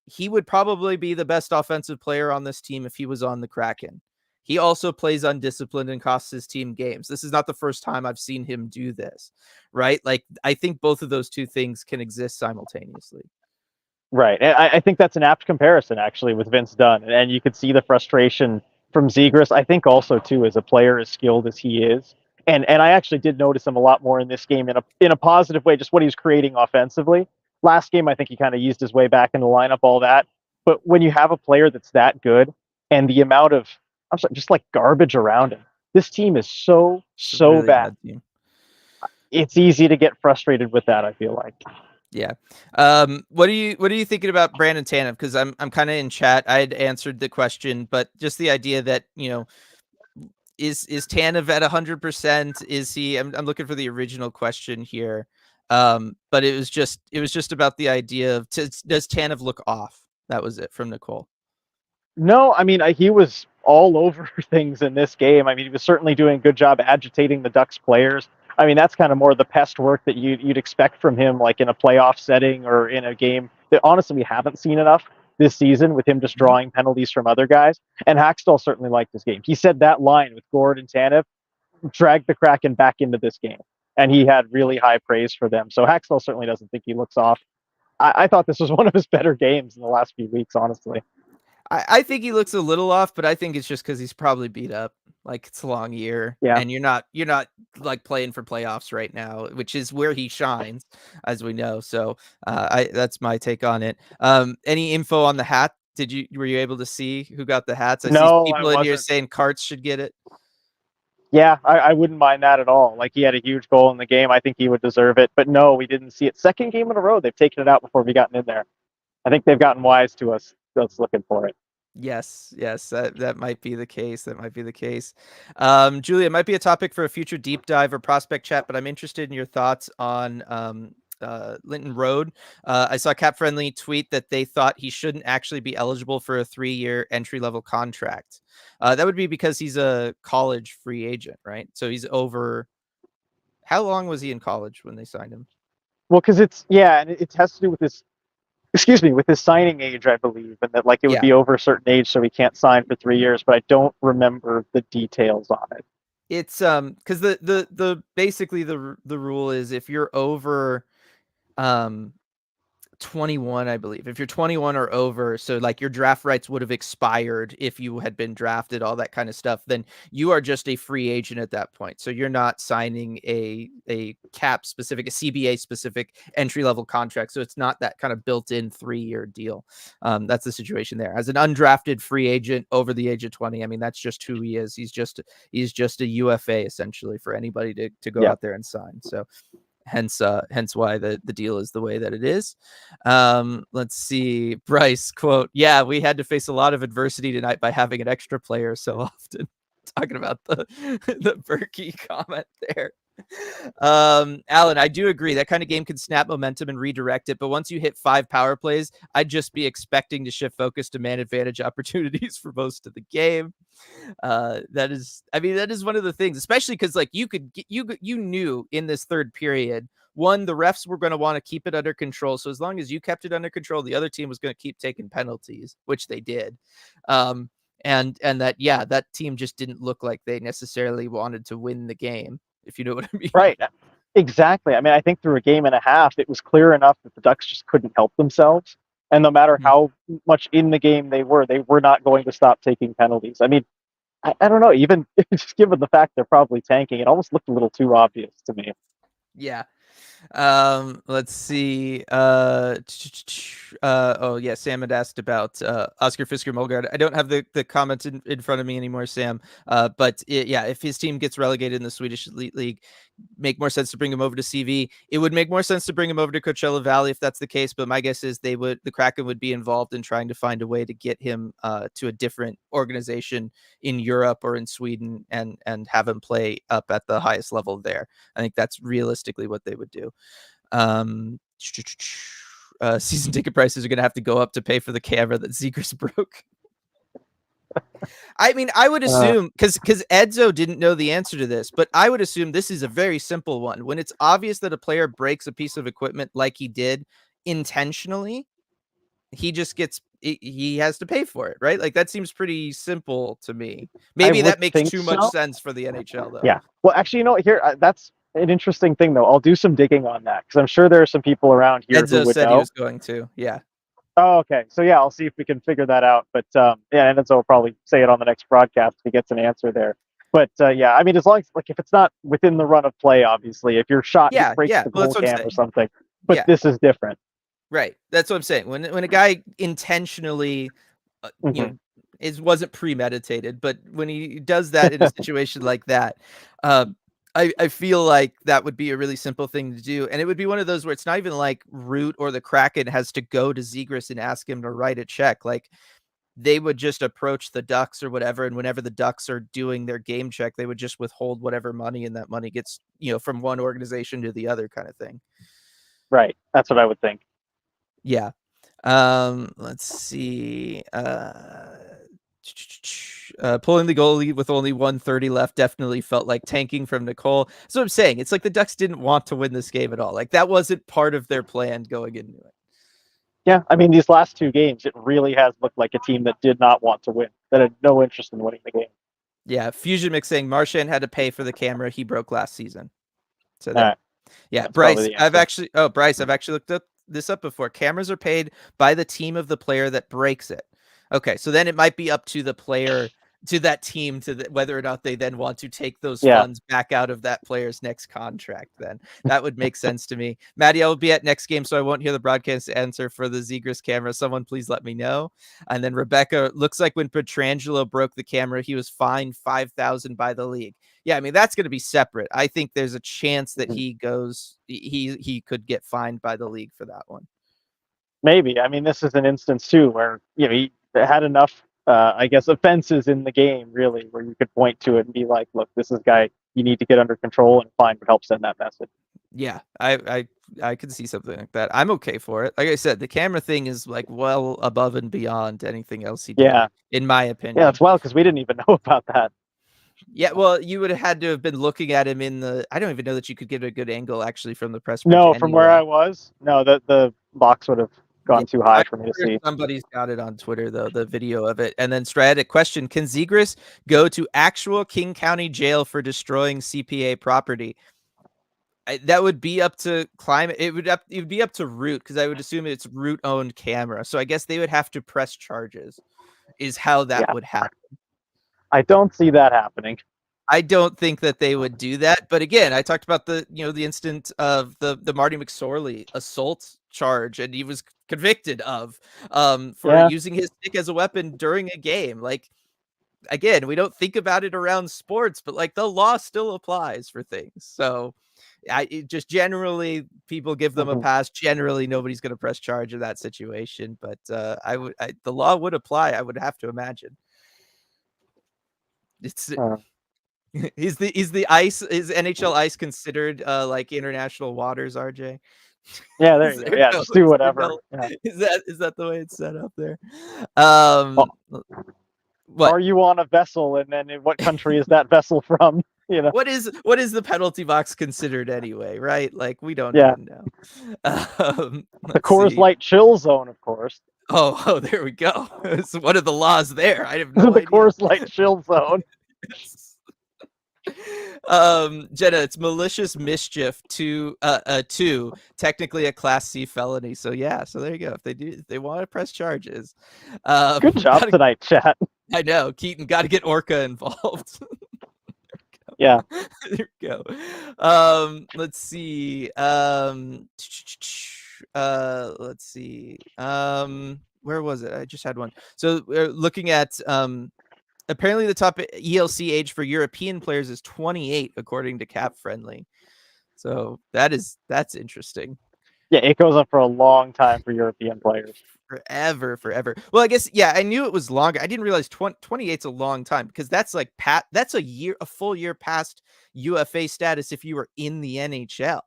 he would probably be the best offensive player on this team if he was on the Kraken. He also plays undisciplined and costs his team games. This is not the first time I've seen him do this, right? Like, I think both of those two things can exist simultaneously. Right. And I think that's an apt comparison, actually, with Vince Dunn. And you could see the frustration from Zegras. I think also, too, as a player as skilled as he is. And I actually did notice him a lot more in this game in a positive way, just what he's creating offensively. Last game, I think he kind of eased his way back in the lineup, all that. But when you have a player that's that good and the amount of, I'm sorry, just like garbage around him, this team is It's a so really bad. bad team. It's easy to get frustrated with that, I feel like. Yeah. What are you thinking about Brandon Tanev? Because I'm kind of in chat. I had answered the question, but just the idea that, is Tanev at 100%? Is he? I'm looking for the original question here. But it was just about the idea of does Tanev look off? That was it from Nicole. No, I mean, he was all over things in this game. I mean, he was certainly doing a good job agitating the Ducks players. I mean, that's kind of more the pest work that you'd expect from him, like in a playoff setting or in a game that honestly we haven't seen enough this season with him just Mhm. drawing penalties from other guys. And Hackstall certainly liked this game. He said that line with Gord and Tanev dragged the Kraken back into this game, and he had really high praise for them. So Hackstall certainly doesn't think he looks off. I thought this was one of his better games in the last few weeks, honestly. I think he looks a little off, but I think it's just because he's probably beat up. Like it's a long year, Yeah. and you're not like playing for playoffs right now, which is where he shines, as we know. So I that's my take on it. Any info on the hat? Were you able to see who got the hats? I see No, I people in here wasn't. saying Carts should get it. Yeah, I wouldn't mind that at all. Like he had a huge goal in the game. I think he would deserve it. But no, we didn't see it. Second game in a row, they've taken it out before we gotten in there. I think they've gotten wise to us looking for it. Yes, yes, that might be the case. That might be the case. Julia, it might be a topic for a future deep dive or prospect chat, but I'm interested in your thoughts on Linton Road. I saw Cap Friendly tweet that they thought he shouldn't actually be eligible for a 3-year entry level contract. That would be because he's a college free agent, right? So he's over. How long was he in college when they signed him? Well, because it's yeah, and it has to do with this. Excuse me, with his signing age, I believe, and that like it would Yeah, be over a certain age, so he can't sign for 3 years. But I don't remember the details on it. it's because the basically the rule is if you're over um 21, I believe. If you're 21 or over, so like your draft rights would have expired if you had been drafted, all that kind of stuff, then you are just a free agent at that point. So you're not signing a cap specific, a CBA specific entry level contract. So it's not that kind of built in 3-year deal. That's the situation there. As an undrafted free agent over the age of 20, I mean that's just who he is. He's just a UFA essentially for anybody to go Yeah, out there and sign. So hence why the deal is the way that it is. Let's see. Bryce quote, yeah, we had to face a lot of adversity tonight by having an extra player so often. Talking about the the Berkey comment there. Alan, I do agree that kind of game can snap momentum and redirect it, but once you hit 5 power plays, I'd just be expecting to shift focus to man advantage opportunities for most of the game. That is, I mean, that is one of the things, especially because like you knew in this third period, one, the refs were going to want to keep it under control. So as long as you kept it under control, the other team was going to keep taking penalties, which they did. And that, yeah, that team just didn't look like they necessarily wanted to win the game, if you know what I mean. right. Exactly. I mean, I think through a game and a half, it was clear enough that the Ducks just couldn't help themselves. And no matter Mhm. how much in the game they were not going to stop taking penalties. I mean, I don't know. Even just given the fact they're probably tanking, it almost looked a little too obvious to me. Yeah. Let's see. Oh yeah, Sam had asked about Oscar Fisker Molgard. I don't have the comments in front of me anymore, Sam. But yeah, if his team gets relegated in the Swedish Elite League, make more sense to bring him over to CV. It would make more sense to bring him over to Coachella Valley if that's the case. But my guess is the Kraken would be involved in trying to find a way to get him to a different organization in Europe or in Sweden and have him play up at the highest level there. I think that's realistically what they would do. Um, season ticket prices are going to have to go up to pay for the camera that Zegras broke. I mean, I would Uh, assume because Edzo didn't know the answer to this, but I would assume this is a very simple one. When it's obvious that a player breaks a piece of equipment like he did intentionally, he just he has to pay for it, right? Like that seems pretty simple to me. I Maybe would that makes think too much so. sense for the NHL though. Yeah. Well, actually, here that's an interesting thing, though. I'll do some digging on that because I'm sure there are some people around here who Edzo would said he know. was going to. Yeah. Oh, okay. So yeah, I'll see if we can figure that out. But yeah, and so will probably say it on the next broadcast if he gets an answer there. But yeah, I mean, as long as like if it's not within the run of play, obviously, if your shot Yeah, breaks yeah. the Well, that's goal what I'm can or saying. something, but Yeah. this is different. Right. That's what I'm saying. When a guy intentionally, Hmm. wasn't premeditated, but when he does that in a situation like that, um, I feel like that would be a really simple thing to do, and it would be one of those where it's not even like Root or the Kraken has to go to Zegras and ask him to write a check. Like they would just approach the Ducks or whatever, and whenever the Ducks are doing their game check, they would just withhold whatever money, and that money gets from one organization to the other, kind of thing. Right. That's what I would think. Yeah. Let's see. Pulling the goal lead with only 1:30 left definitely felt like tanking from Nicole. So I'm saying it's like the Ducks didn't want to win this game at all. Like that wasn't part of their plan going into it. Yeah, I mean, these last two games, it really has looked like a team that did not want to win, that had no interest in winning the game. Yeah, Fusion Mix saying Marchand had to pay for the camera he broke last season. So there. Right. Yeah, That's Bryce, probably the Bryce, I've actually looked this up before. Cameras are paid by the team of the player that breaks it. Okay, so then it might be up to the player, to that team, whether or not they then want to take those funds back out of that player's next contract. Then that would make sense to me. Maddie, I will be at next game, so I won't hear the broadcast answer for the Zegras camera. Someone please let me know. And then Rebecca, looks like when Petrangelo broke the camera, he was fined $5,000 by the league. Yeah, I mean, that's going to be separate. I think there's a chance that he could get fined by the league for that one. Maybe. I mean, this is an instance too where he had enough, I guess, offenses in the game, really, where you could point to it and be like, "Look, this is a guy you need to get under control," and fine would help send that message. Yeah, I could see something like that. I'm okay for it. Like I said, the camera thing is like well above and beyond anything else he did, in my opinion. Yeah, that's wild because we didn't even know about that. Yeah, well, you would have had to have been looking at him in the. I don't even know that you could get a good angle actually from the press bridge. No, from where I was, no, the box would have gone too high for me to see. Somebody's got it on Twitter though, the video of it. And then Stratic question: can Zegras go to actual King County jail for destroying CPA property? That would be up to Climate. It would be up to Root, because I would assume it's Root owned camera. So I guess they would have to press charges. Is how that would happen. I don't see that happening. I don't think that they would do that. But again, I talked about the instant of the Marty McSorley assault charge, and he was convicted of for using his stick as a weapon during a game. Like, again, we don't think about it around sports, but like the law still applies for things. So just generally people give them a pass. Generally, nobody's going to press charge in that situation. But the law would apply, I would have to imagine. It's is NHL ice considered like international waters, RJ? Yeah, there you go. Yeah, just do whatever. Is that the way it's set up there? What are you on a vessel, and then in what country is that vessel from? What is the penalty box considered anyway, right? Like, we don't even know. The Coors Light chill zone, of course. Oh, there we go. It's one of the laws there. I have no idea. The Coors Light chill zone. Jenna, it's malicious mischief to technically a Class C felony. So so there you go. If they want to press charges. Good job tonight, chat. I know, Keaton, got to get Orca involved. Yeah. There we go. Let's see. Let's see. Where was it? I just had one. So we're looking at apparently the top ELC age for European players is 28, according to Cap Friendly. So that's interesting. Yeah, it goes up for a long time for European players. Forever. Well, I guess, I knew it was longer. I didn't realize 28's a long time, because that's like that's a full year past UFA status if you were in the NHL.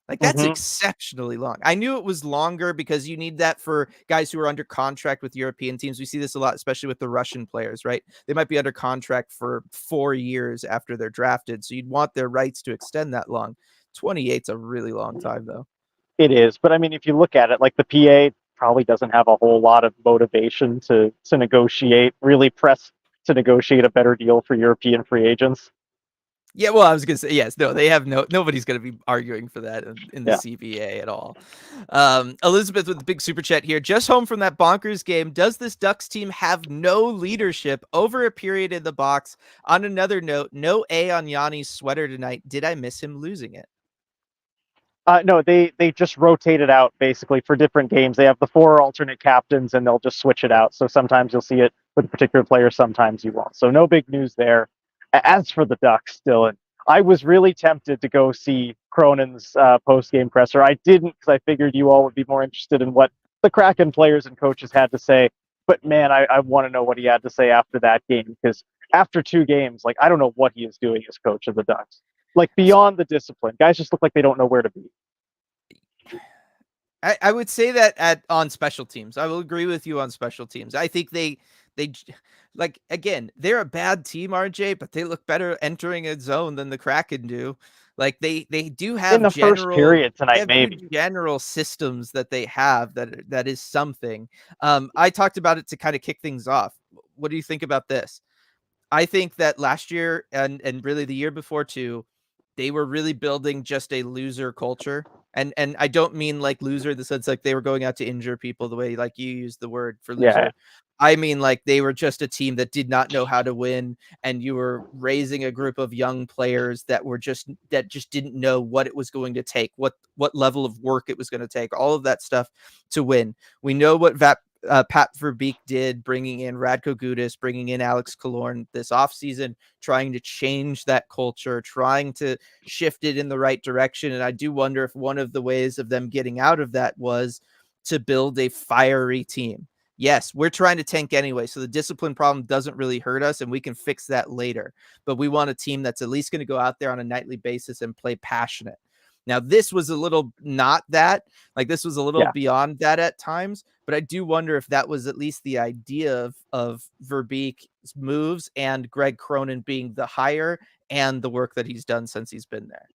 Like, that's exceptionally long. I knew it was longer because you need that for guys who are under contract with European teams. We see this a lot, especially with the Russian players, right? They might be under contract for 4 years after they're drafted, so you'd want their rights to extend that long. 28's a really long time, though. It is, but I mean, if you look at it, like the PA probably doesn't have a whole lot of motivation to really press to negotiate a better deal for European free agents. Yeah, well, I was gonna say, yes, no, they have nobody's gonna be arguing for that in the CBA at all. Elizabeth with the big super chat here. Just home from that bonkers game. Does this Ducks team have no leadership over a period in the box? On another note, no A on Yanni's sweater tonight. Did I miss him losing it? No, they just rotate it out basically for different games. They have the 4 alternate captains, and they'll just switch it out. So sometimes you'll see it with a particular player, sometimes you won't. So no big news there. As for the Ducks, Dylan, I was really tempted to go see Cronin's post-game presser. I didn't, because I figured you all would be more interested in what the Kraken players and coaches had to say. But man, I want to know what he had to say after that game, because after 2 games, like, I don't know what he is doing as coach of the Ducks. Like, beyond the discipline, guys just look like they don't know where to be. I would say that on special teams. I will agree with you on special teams. I think they like, again, they're a bad team, RJ, but they look better entering a zone than the Kraken do. Like they do In have the first period tonight, good maybe. general systems that they have that is something. I talked about it to kind of kick things off. What do you think about this? I think that last year and really the year before too, they were really building just a loser culture. And I don't mean like loser in the sense like they were going out to injure people the way like you used the word for Yeah. loser. I mean like they were just a team that did not know how to win, and you were raising a group of young players that just didn't know what it was going to take, what level of work it was going to take, all of that stuff to win. We know what Pat Verbeek did, bringing in Radko Gudas, bringing in Alex Killorn this offseason, trying to change that culture, trying to shift it in the right direction. And I do wonder if one of the ways of them getting out of that was to build a fiery team. Yes, we're trying to tank anyway, so the discipline problem doesn't really hurt us, and we can fix that later. But we want a team that's at least going to go out there on a nightly basis and play passionate. Now, this was a little not that, like this was a little beyond that at times, but I do wonder if that was at least the idea of Verbeek's moves and Greg Cronin being the hire and the work that he's done since he's been there.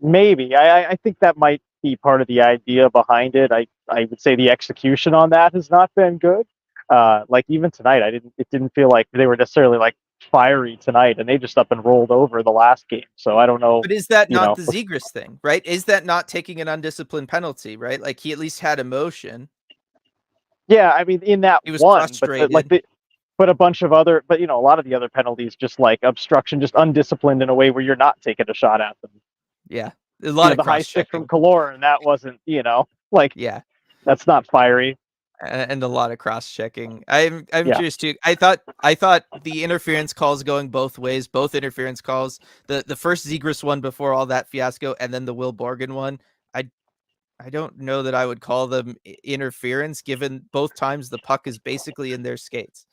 Maybe. I think that might be part of the idea behind it. I would say the execution on that has not been good. Like even tonight, it didn't feel like they were necessarily like fiery tonight, and they just up and rolled over the last game. So I don't know. But is that not the Zegras thing, right? Is that not taking an undisciplined penalty, right? Like he at least had emotion. Yeah, I mean, in that he was one, frustrated. but a bunch of other, but a lot of the other penalties, just like obstruction, just undisciplined in a way where you're not taking a shot at them. Yeah, a lot of the high stick from Killorn, and that wasn't, yeah, that's not fiery. And a lot of cross checking. I'm curious too. I thought the interference calls going both ways, both interference calls. The first Zegras one before all that fiasco, and then the Will Borgen one. I don't know that I would call them interference, given both times the puck is basically in their skates.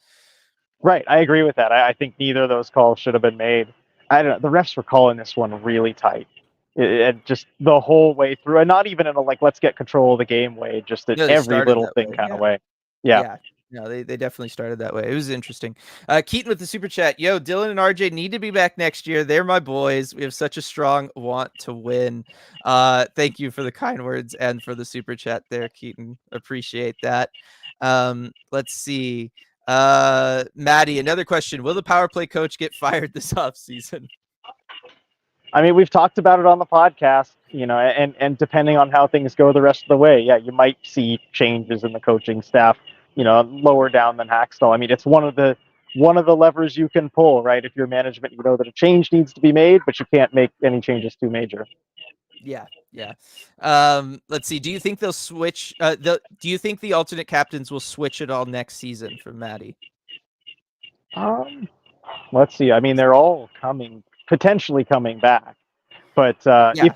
Right, I agree with that. I think neither of those calls should have been made. I don't know. The refs were calling this one really tight. It just the whole way through, and not even in a let's get control of the game way, just in every little thing kind of way. Yeah. No, they definitely started that way. It was interesting. Keaton with the super chat. Yo, Dylan and RJ need to be back next year. They're my boys. We have such a strong want to win. Thank you for the kind words and for the super chat there, Keaton. Appreciate that. Let's see. Maddie, another question. Will the power play coach get fired this offseason? I mean, we've talked about it on the podcast, and depending on how things go the rest of the way, you might see changes in the coaching staff, lower down than Hackstall. I mean, it's one of the levers you can pull, right? If you're management, you know that a change needs to be made, but you can't make any changes too major. Yeah. Let's see. Do you think they'll switch? Do you think the alternate captains will switch at all next season for Maddie? Let's see. I mean, they're all potentially coming back, but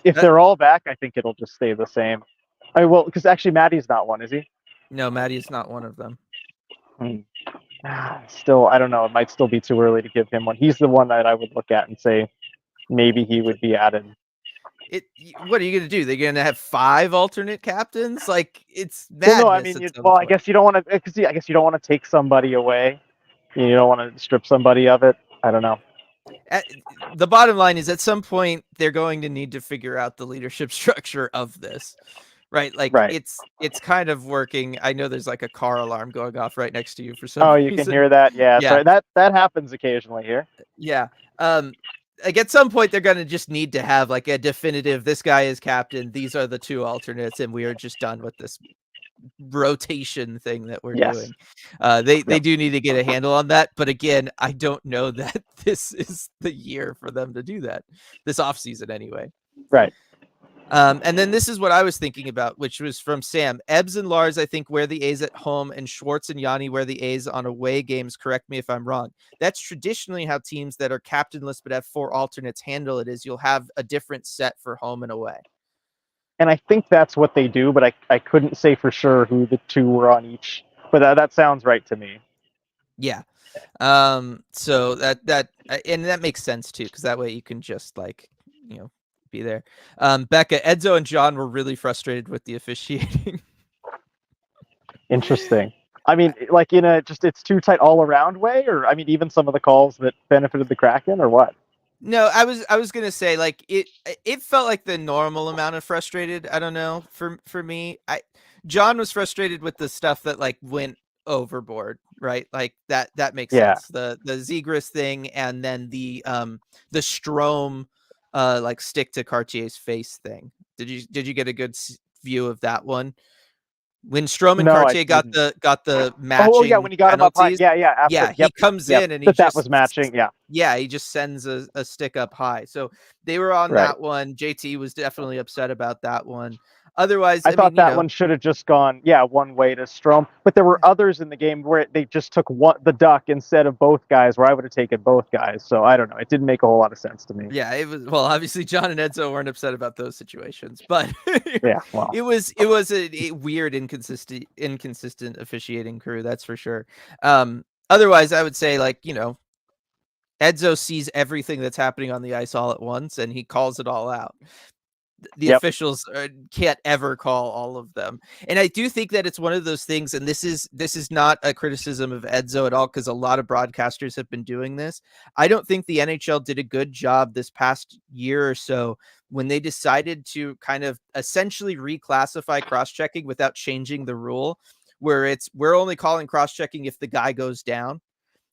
if they're all back, I think it'll just stay the same. Because actually, Maddie's not one, is he? No, Maddie's not one of them. Still, I don't know. It might still be too early to give him one. He's the one that I would look at and say maybe he would be added. What are you going to do? They're going to have 5 alternate captains? Like, it's madness. Well, no, I mean, I guess you don't want to. I guess you don't want to take somebody away. You don't want to strip somebody of it. I don't know. The bottom line is, at some point, they're going to need to figure out the leadership structure of this. Right, like it's kind of working. I know there's like a car alarm going off right next to you for some reason. You can hear that? Yeah. Sorry, that happens occasionally here. Yeah. Like at some point they're gonna just need to have like a definitive, this guy is captain, these are the 2 alternates, and we are just done with this rotation thing that we're doing. They do need to get a handle on that, but again, I don't know that this is the year for them to do that. This offseason anyway. Right. And then this is what I was thinking about, which was from Sam. Ebbs and Lars, I think, wear the A's at home, and Schwartz and Yanni wear the A's on away games. Correct me if I'm wrong. That's traditionally how teams that are captainless but have 4 alternates handle it, is you'll have a different set for home and away. And I think that's what they do, but I couldn't say for sure who the 2 were on each. But that sounds right to me. Yeah. So that and that makes sense too, because that way you can just be there. Becca, Edzo and John were really frustrated with the officiating. Interesting. I mean, like in a just it's too tight all around way, or I mean, even some of the calls that benefited the Kraken, or what? No, I was gonna say like it felt like the normal amount of frustrated. I don't know for me. John was frustrated with the stuff that like went overboard, right? Like that makes Yeah. sense. The Zegras thing, and then the Strom like stick to Cartier's face thing. Did you get a good view of that one? When Strom and No, I Cartier didn't. got the Oh, yeah, matching when he got him up high. penalties, Yeah, yeah, yeah, after. he Yep, comes yep. in and he That just was matching. Yeah, yeah, he just sends a stick up high. So they were on right. that one. JT was definitely upset about that one. Otherwise, I I mean, thought that one should have just gone, yeah, one way to Strom. But there were others in the game where they just took the duck instead of both guys, where I would have taken both guys. So I don't know. It didn't make a whole lot of sense to me. yeah, it was well, obviously John and Edzo weren't upset about those situations, but Yeah, well, it was a weird inconsistent officiating crew, that's for sure. Otherwise, I would say like, Edzo sees everything that's happening on the ice all at once and he calls it all out. The yep. officials can't ever call all of them. And I do think that it's one of those things, and this is not a criticism of Edzo at all, because a lot of broadcasters have been doing this. I don't think the NHL did a good job this past year or so when they decided to kind of essentially reclassify cross-checking without changing the rule, where we're only calling cross-checking if the guy goes down,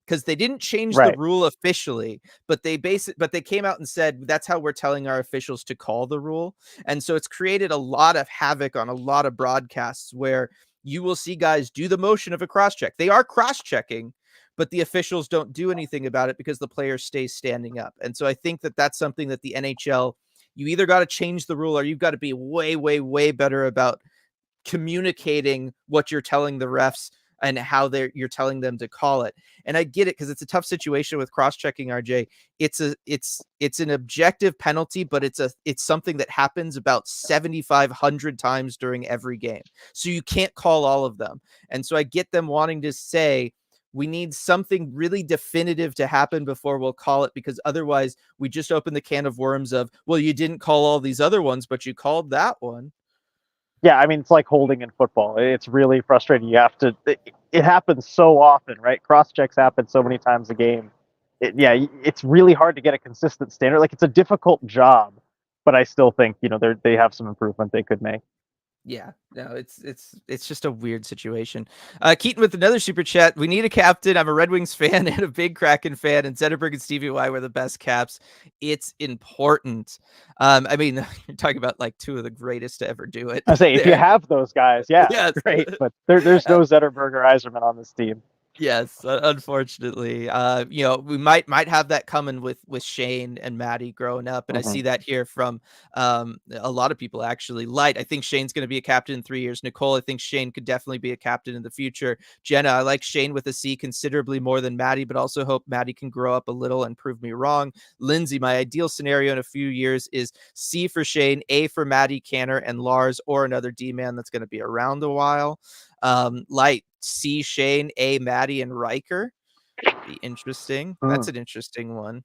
because they didn't change the Right. rule officially, but they came out and said that's how we're telling our officials to call the rule. And so it's created a lot of havoc on a lot of broadcasts where you will see guys do the motion of a cross check. They are cross checking, but the officials don't do anything about it because the player stays standing up. And so I think that that's something that the NHL, you either got to change the rule or you've got to be way, way, way better about communicating what you're telling the refs and how you're telling them to call it. And I get it, because it's a tough situation with cross-checking, RJ. It's an objective penalty, but it's something that happens about 7,500 times during every game. So you can't call all of them. And so I get them wanting to say, we need something really definitive to happen before we'll call it, because otherwise we just open the can of worms of, well, you didn't call all these other ones, but you called that one. Yeah, I mean, it's like holding in football. It's really frustrating. You have to. It happens so often, right? Cross checks happen so many times a game. It's really hard to get a consistent standard. Like, it's a difficult job, but I still think they have some improvement they could make. Yeah, no, it's just a weird situation. Keaton with another super chat. We need a captain. I'm a Red Wings fan and a big Kraken fan, and Zetterberg and Stevie Y were the best caps. It's important. I mean, you're talking about like two of the greatest to ever do it. I say, if you There. have those guys, yeah, Yes. great. But there's no Zetterberg or Yzerman on this team. Yes, unfortunately, we might have that coming with Shane and Maddie growing up, and I Mm-hmm. see that here from a lot of people actually. Light, I think Shane's going to be a captain in 3 years. Nicole, I think Shane could definitely be a captain in the future. Jenna, I like Shane with a C considerably more than Maddie, but also hope Maddie can grow up a little and prove me wrong. Lindsay, my ideal scenario in a few years is C for Shane, A for Maddie, Canner, and Lars, or another D man that's going to be around a while. Light, C Shane, A Maddie, and Riker. Be interesting. That's Mm. an interesting one.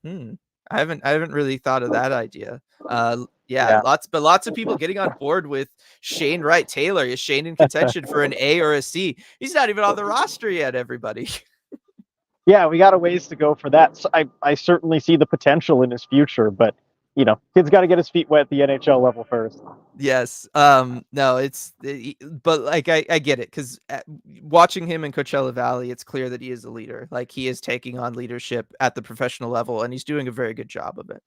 I haven't really thought of that idea. Yeah, Yeah. lots of people getting on board with Shane Wright Taylor. Is Shane in contention for an A or a C? He's not even on the roster yet, everybody. Yeah, we got a ways to go for that. So I certainly see the potential in his future, but kid's got to get his feet wet at the NHL level first. Yes. No, but like I get it, because watching him in Coachella Valley, it's clear that he is a leader. Like, he is taking on leadership at the professional level, and he's doing a very good job of it.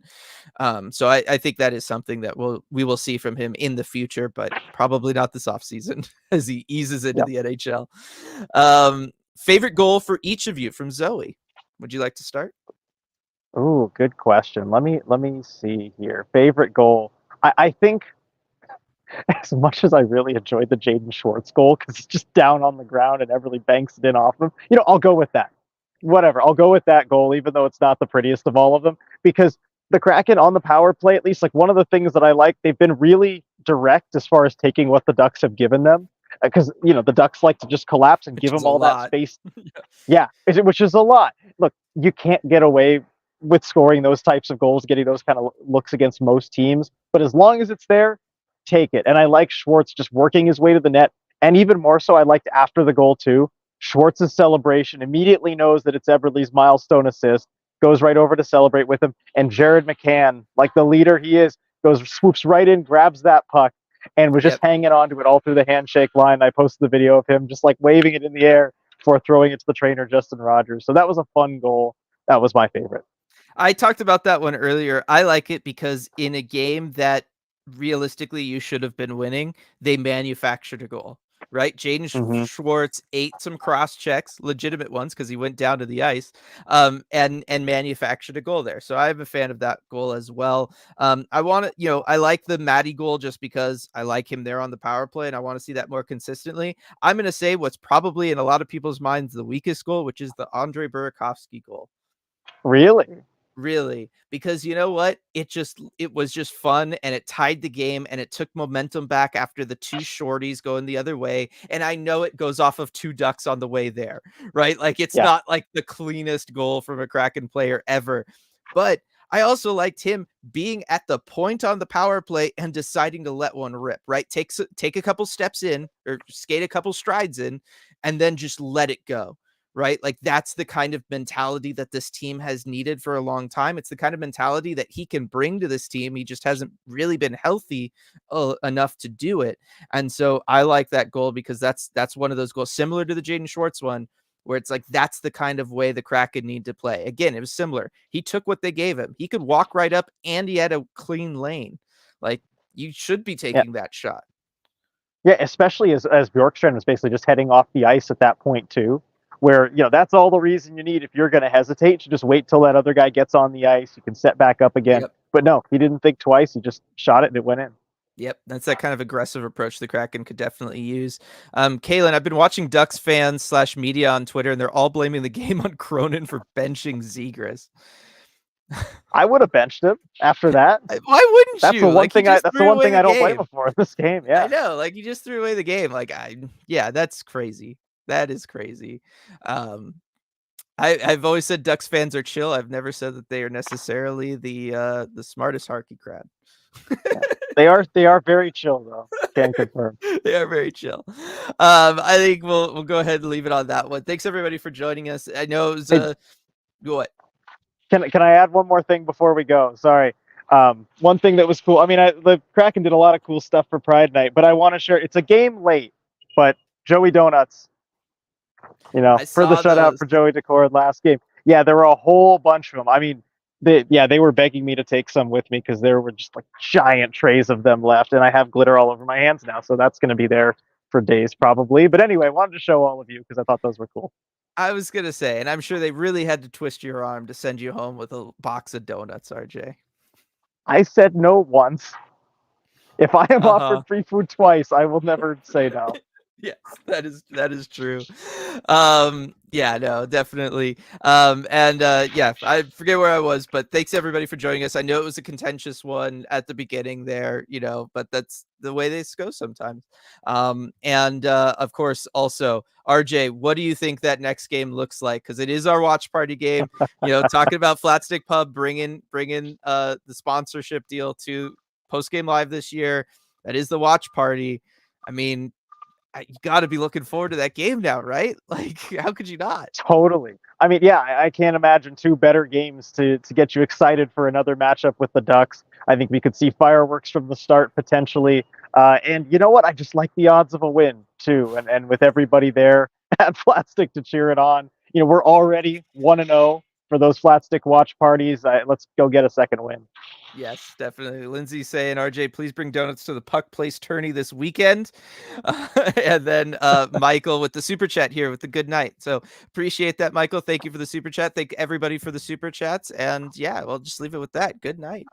So I think that is something that we will see from him in the future, but probably not this offseason as he eases into the NHL. Favorite goal for each of you from Zoe? Would you like to start? Oh, good question. Let me see here. Favorite goal. I think, as much as I really enjoyed the Jaden Schwartz goal, because he's just down on the ground and Everly banks it in off him, I'll go with that. Whatever. I'll go with that goal, even though it's not the prettiest of all of them, because the Kraken on the power play, at least, like, one of the things that I like, they've been really direct as far as taking what the Ducks have given them. Because, the Ducks like to just collapse and Which give is them a all that lot. space. Yeah, which is a lot. Look, you can't get away with scoring those types of goals, getting those kind of looks against most teams. But as long as it's there, take it. And I like Schwartz just working his way to the net. And even more so, I liked after the goal, too. Schwartz's celebration, immediately knows that it's Eberle's milestone assist, goes right over to celebrate with him, and Jared McCann, like the leader he is, swoops right in, grabs that puck, and was just Yep. hanging on to it all through the handshake line. I posted the video of him just like waving it in the air before throwing it to the trainer, Justin Rogers. So that was a fun goal. That was my favorite. I talked about that one earlier. I like it because in a game that realistically you should have been winning, they manufactured a goal, right? Jaden Mm-hmm. Schwartz ate some cross checks, legitimate ones, because he went down to the ice, and manufactured a goal there. So I'm a fan of that goal as well. I want to, I like the Matty goal just because I like him there on the power play, and I want to see that more consistently. I'm going to say what's probably in a lot of people's minds the weakest goal, which is the Andre Burakovsky goal. Really? Really, because you know what? It was just fun, and it tied the game, and it took momentum back after the two shorties going the other way. And I know it goes off of two ducks on the way there, right? Like it's Yeah. not like the cleanest goal from a Kraken player ever. But I also liked him being at the point on the power play and deciding to let one rip, right? Take a couple steps in or skate a couple strides in and then just let it go. Right? Like that's the kind of mentality that this team has needed for a long time. It's the kind of mentality that he can bring to this team. He just hasn't really been healthy enough to do it. And so I like that goal because that's one of those goals similar to the Jaden Schwartz one, where it's like that's the kind of way the Kraken need to play. Again, it was similar. He took what they gave him. He could walk right up and he had a clean lane. Like you should be Yeah. taking that shot. Yeah, especially as Bjorkstrand was basically just heading off the ice at that point too, where that's all the reason you need if you're going to hesitate to just wait till that other guy gets on the ice. You can set back up again. Yep. But no, he didn't think twice. He just shot it and it went in. Yep, that's that kind of aggressive approach the Kraken could definitely use. Kalen, I've been watching Ducks fans / media on Twitter, and they're all blaming the game on Cronin for benching Zegras. I would have benched him after that. Why wouldn't That's you? the one Like, thing. That's the one thing I don't blame him for in this game. I Yeah. know, like, he just threw away the game. Like, yeah, that's crazy. That is crazy. I've always said Ducks fans are chill. I've never said that they are necessarily the smartest hockey crowd. Yeah. They are very chill though. Can confirm. They are very chill. I think we'll go ahead and leave it on that one. Thanks everybody for joining us. I know it was what? Can I add one more thing before we go? Sorry. One thing that was cool. I mean, the Kraken did a lot of cool stuff for Pride Night, but I want to share. It's a game late, but Joey Donuts, for the shutout for Joey Decor last game. Yeah, there were a whole bunch of them. I mean, they were begging me to take some with me because there were just like giant trays of them left, and I have glitter all over my hands now, so that's going to be there for days probably. But anyway, I wanted to show all of you because I thought those were cool. I was gonna say, and I'm sure they really had to twist your arm to send you home with a box of donuts, RJ. I said no once. If I am offered free food twice, I will never say no. Yes, that is true. Yeah, no, definitely. Yeah, I forget where I was, but thanks everybody for joining us. I know it was a contentious one at the beginning there, but that's the way this goes sometimes. Of course, also RJ, what do you think that next game looks like? Because it is our watch party game. Talking about Flatstick Pub bringing the sponsorship deal to Postgame Live this year. That is the watch party. I mean, you got to be looking forward to that game now, right? Like, how could you not? Totally. I mean, yeah, I can't imagine two better games to get you excited for another matchup with the Ducks. I think we could see fireworks from the start potentially. And you know what? I just like the odds of a win too. And with everybody there at Flatstick to cheer it on, we're already 1-0 for those Flatstick watch parties. Let's go get a second win. Yes, definitely. Lindsay saying, RJ, please bring donuts to the Puck Place tourney this weekend. And then Michael with the super chat here with the good night. So appreciate that, Michael. Thank you for the super chat. Thank everybody for the super chats. And yeah, we'll just leave it with that. Good night.